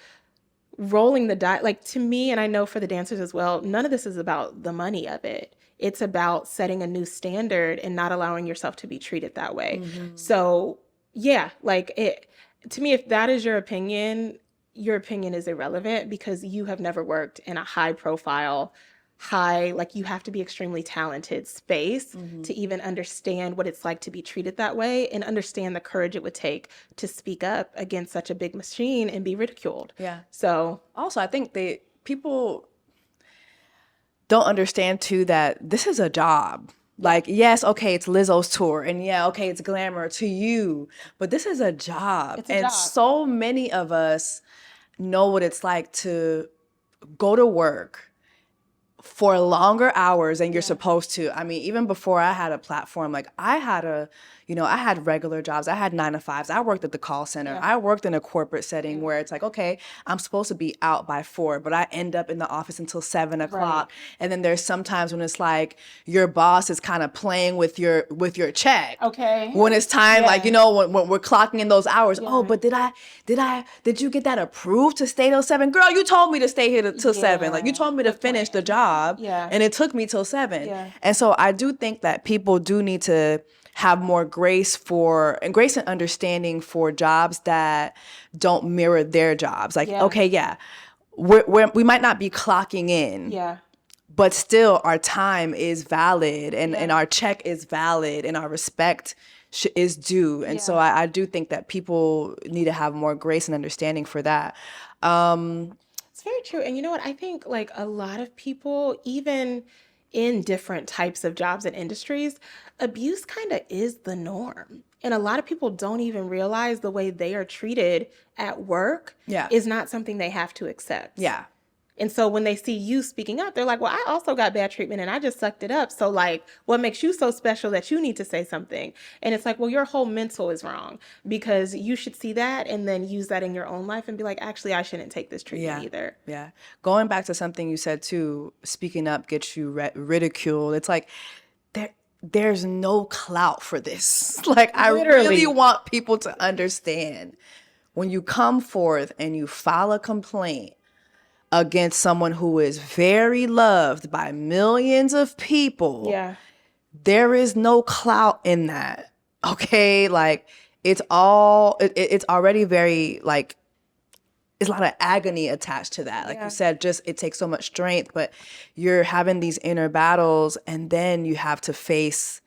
rolling the dice. Like, to me, and I know for the dancers as well, none of this is about the money of it. It's about setting a new standard and not allowing yourself to be treated that way. So to me, if that is your opinion is irrelevant, because you have never worked in a high-profile, like, you have to be extremely talented space to even understand what it's like to be treated that way and understand the courage it would take to speak up against such a big machine and be ridiculed. Yeah. So also, I think people don't understand too that this is a job. Like, yes, okay, it's Lizzo's tour, and okay, it's glamour to you, but this is a job. It's a job. So many of us know what it's like to go to work for longer hours than you're supposed to. I mean, even before I had a platform, like I had regular jobs. I had 9-to-5s. I worked at the call center. Yeah. I worked in a corporate setting where it's like, okay, I'm supposed to be out by 4, but I end up in the office until 7 o'clock. Right. And then there's sometimes when it's like your boss is kind of playing with your check. Okay. When it's time, like, when we're clocking in those hours. Yeah. Oh, but did you get that approved to stay till 7? Girl, you told me to stay here till 7. Like, you told me to finish the job. job. Yeah. And it took me till 7. Yeah. And so I do think that people do need to have more grace and understanding for jobs that don't mirror their jobs. Like, Yeah. okay, yeah, we might not be clocking in, Yeah. but still our time is valid and our check is valid and our respect is due. And so I do think that people need to have more grace and understanding for that. It's very true. And you know what? I think like a lot of people, even in different types of jobs and industries, abuse kind of is the norm. And a lot of people don't even realize the way they are treated at work is not something they have to accept. Yeah. And so when they see you speaking up, they're like, well, I also got bad treatment and I just sucked it up. So like, what makes you so special that you need to say something? And it's like, well, your whole mental is wrong because you should see that and then use that in your own life and be like, actually, I shouldn't take this treatment either. Yeah. Going back to something you said too, speaking up gets you ridiculed. It's like, there's no clout for this. Like, I really want people to understand when you come forth and you file a complaint against someone who is very loved by millions of people, there is no clout in that. Okay? Like, it's already very, like, it's a lot of agony attached to that. Like you said, just it takes so much strength, but you're having these inner battles and then you have to face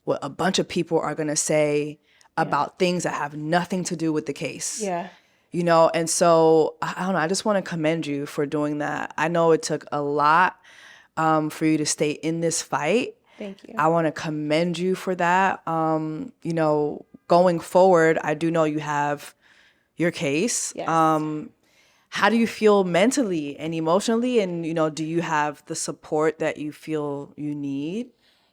what a bunch of people are going to say about things that have nothing to do with the case. Yeah. You know, and so, I don't know, I just want to commend you for doing that. I know it took a lot for you to stay in this fight. Thank you. I want to commend you for that. You know, going forward, I do know you have your case. Yes. How do you feel mentally and emotionally? And, you know, do you have the support that you feel you need?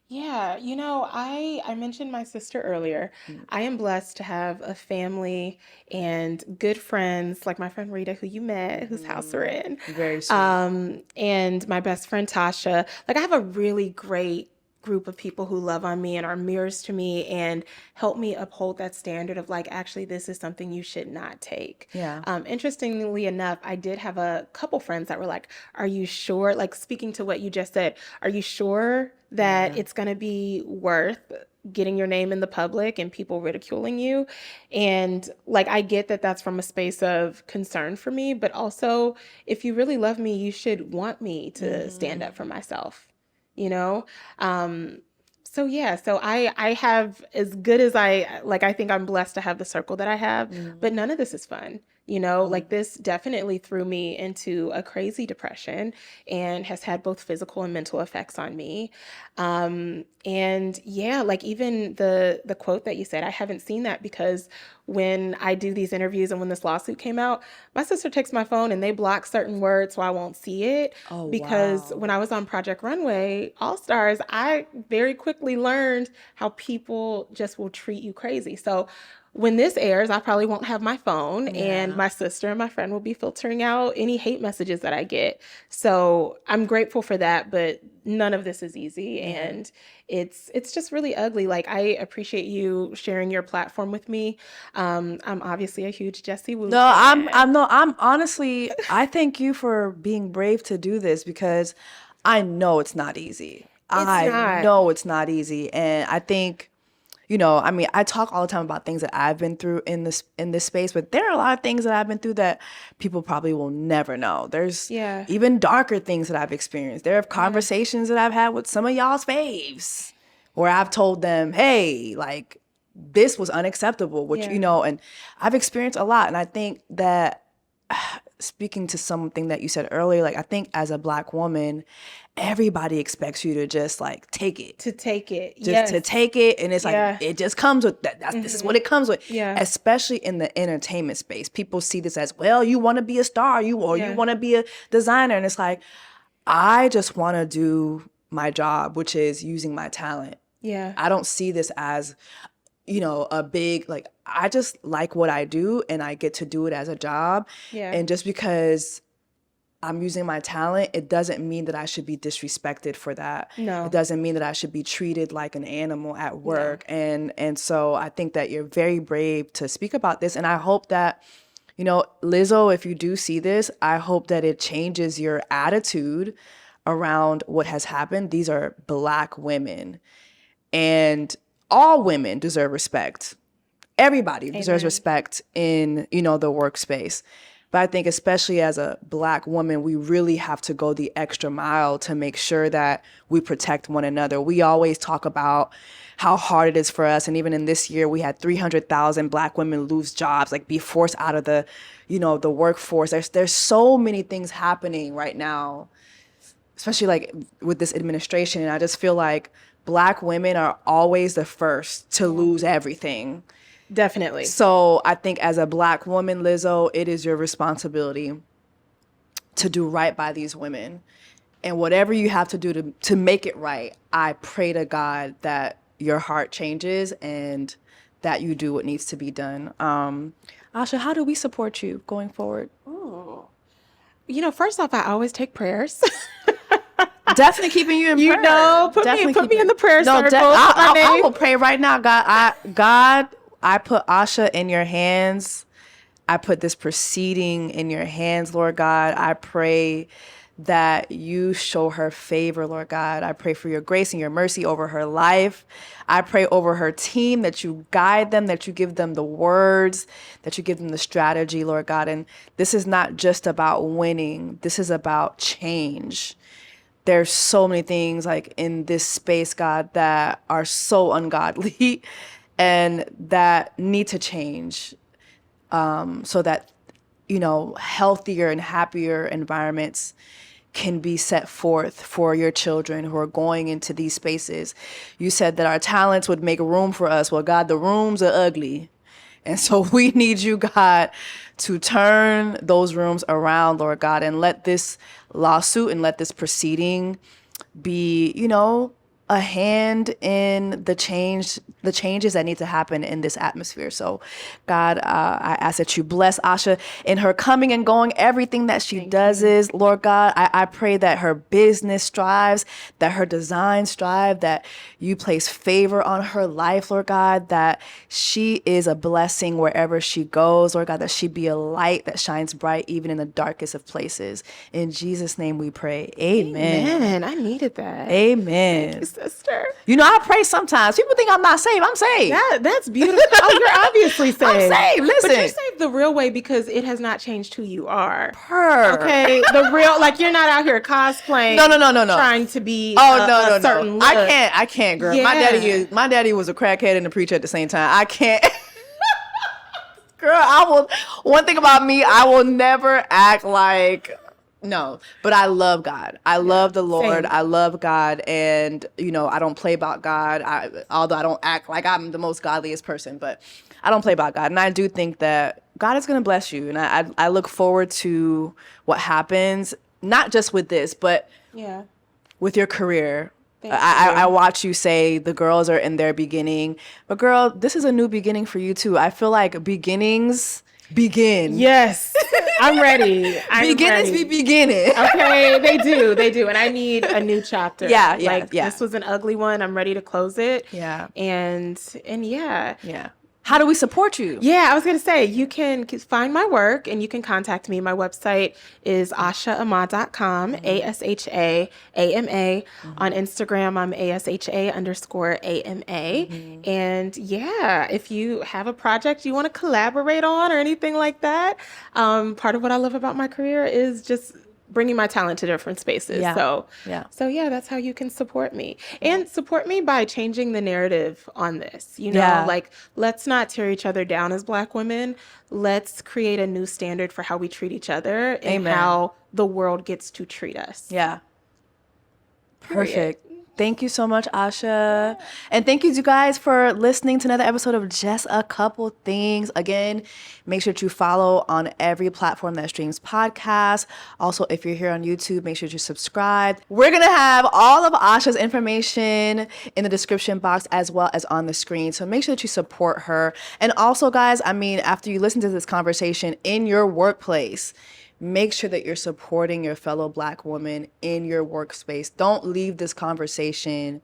Yeah, you know, I mentioned my sister earlier. I am blessed to have a family and good friends, like my friend Rita, who you met, whose house we're in. Very sweet. And my best friend Tasha. Like, I have a really great group of people who love on me and are mirrors to me and help me uphold that standard of like, actually, this is something you should not take. Yeah. Interestingly enough, I did have a couple friends that were like, are you sure? Like, speaking to what you just said, are you sure that it's going to be worth getting your name in the public and people ridiculing you? And like, I get that that's from a space of concern for me, but also if you really love me, you should want me to stand up for myself, you know? So yeah, so I have as good as I think I'm blessed to have the circle that I have, but none of this is fun. You know, like this definitely threw me into a crazy depression and has had both physical and mental effects on me. And yeah, like even the quote that you said, I haven't seen that because when I do these interviews and when this lawsuit came out, my sister takes my phone and they block certain words so I won't see it. Oh, because wow. when I was on Project Runway All Stars, I very quickly learned how people just will treat you crazy. So when this airs, I probably won't have my phone and my sister and my friend will be filtering out any hate messages that I get. So I'm grateful for that, but none of this is easy and it's just really ugly. Like, I appreciate you sharing your platform with me. I'm obviously a huge jessacouplethingspod. No, I'm honestly, I thank you for being brave to do this because I know it's not easy. I know it's not easy. And I think, you know, I mean, I talk all the time about things that I've been through in this space, but there are a lot of things that I've been through that people probably will never know. There's even darker things that I've experienced. There are conversations that I've had with some of y'all's faves where I've told them, hey, like, this was unacceptable, which, you know, and I've experienced a lot. And I think that speaking to something that you said earlier, like, I think as a Black woman, everybody expects you to just like take it. To take it. Just to take it. And it's like, it just comes with that. This is what it comes with. Yeah. Especially in the entertainment space. People see this as, well, you want to be a star, you want to be a designer. And it's like, I just want to do my job, which is using my talent. Yeah. I don't see this as, you know, a big, like, I just like what I do and I get to do it as a job. Yeah. And just because I'm using my talent, it doesn't mean that I should be disrespected for that. No. It doesn't mean that I should be treated like an animal at work. No. And so I think that you're very brave to speak about this. And I hope that, you know, Lizzo, if you do see this, I hope that it changes your attitude around what has happened. These are Black women, and all women deserve respect. Everybody deserves respect in, the workspace. But I think especially as a Black woman, we really have to go the extra mile to make sure that we protect one another. We always talk about how hard it is for us. And even in this year, we had 300,000 Black women lose jobs, like be forced out of the, the workforce. There's so many things happening right now, especially like with this administration. And I just feel like Black women are always the first to lose everything. Definitely. So I think as a Black woman, Lizzo, it is your responsibility to do right by these women. And whatever you have to do to make it right, I pray to God that your heart changes and that you do what needs to be done. Asha, how do we support you going forward? Oh. First off, I always take prayers. Definitely keeping you in prayer. Put me in the prayer circle. I will pray right now. God, I put Asha in your hands. I put this proceeding in your hands, Lord God. I pray that you show her favor, Lord God. I pray for your grace and your mercy over her life. I pray over her team that you guide them, that you give them the words, that you give them the strategy, Lord God. And this is not just about winning. This is about change. There's so many things like in this space, God, that are so ungodly and that need to change so that, healthier and happier environments can be set forth for your children who are going into these spaces. You said that our talents would make room for us. Well, God, the rooms are ugly. And so we need you, God, to turn those rooms around, Lord God, and let this lawsuit and let this proceeding be, a hand in the changes that need to happen in this atmosphere. So, God, I ask that you bless Asha in her coming and going. Everything that she does is, Lord God, I pray that her business strives, that her designs strive, that you place favor on her life, Lord God, that she is a blessing wherever she goes, Lord God, that she be a light that shines bright even in the darkest of places. In Jesus' name we pray. Amen. Amen. I needed that. Amen. Thank you, sister. I pray sometimes. People think I'm not saved. I'm saved. That's beautiful. Oh, you're obviously saved. I'm saved. Listen. But you're saved the real way because it has not changed who you are. Okay. The real, you're not out here cosplaying. No. Trying to be no. certain look. I can't, girl. Yeah. My daddy was a crackhead and a preacher at the same time. I can't. Girl, one thing about me, I will never act like... No, but I love God. I love the Lord. Same. I love God. And, I don't play about God. Although I don't act like I'm the most godliest person, but I don't play about God. And I do think that God is going to bless you. And I look forward to what happens, not just with this, but with your career. I watch you say the girls are in their beginning. But girl, this is a new beginning for you too. I feel like beginnings begin. Yes, I'm ready. Beginnings be beginning. Okay, they do. And I need a new chapter. Yeah. This was an ugly one. I'm ready to close it. Yeah. And yeah. How do we support you? Yeah, I was going to say, you can find my work and you can contact me. My website is ashaama.com, ASHAAMA. On Instagram, I'm ASHA_AMA. And yeah, if you have a project you want to collaborate on or anything like that, part of what I love about my career is just bringing my talent to different spaces. So that's how you can support me. And support me by changing the narrative on this. Let's not tear each other down as Black women. Let's create a new standard for how we treat each other and how the world gets to treat us. Yeah. Perfect. Thank you so much, Asha. And thank you, you guys, for listening to another episode of Just a Couple Things. Again, make sure to follow on every platform that streams podcasts. Also, if you're here on YouTube, make sure to subscribe. We're going to have all of Asha's information in the description box as well as on the screen. So make sure that you support her. And also, guys, after you listen to this conversation in your workplace, make sure that you're supporting your fellow Black woman in your workspace. Don't leave this conversation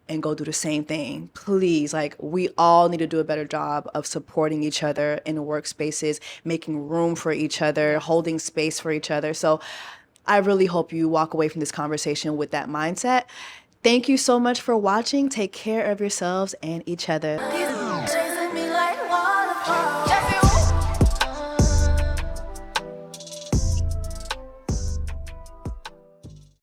and go do the same thing. Please, we all need to do a better job of supporting each other in workspaces, making room for each other, holding space for each other. So I really hope you walk away from this conversation with that mindset. Thank you so much for watching. Take care of yourselves and each other.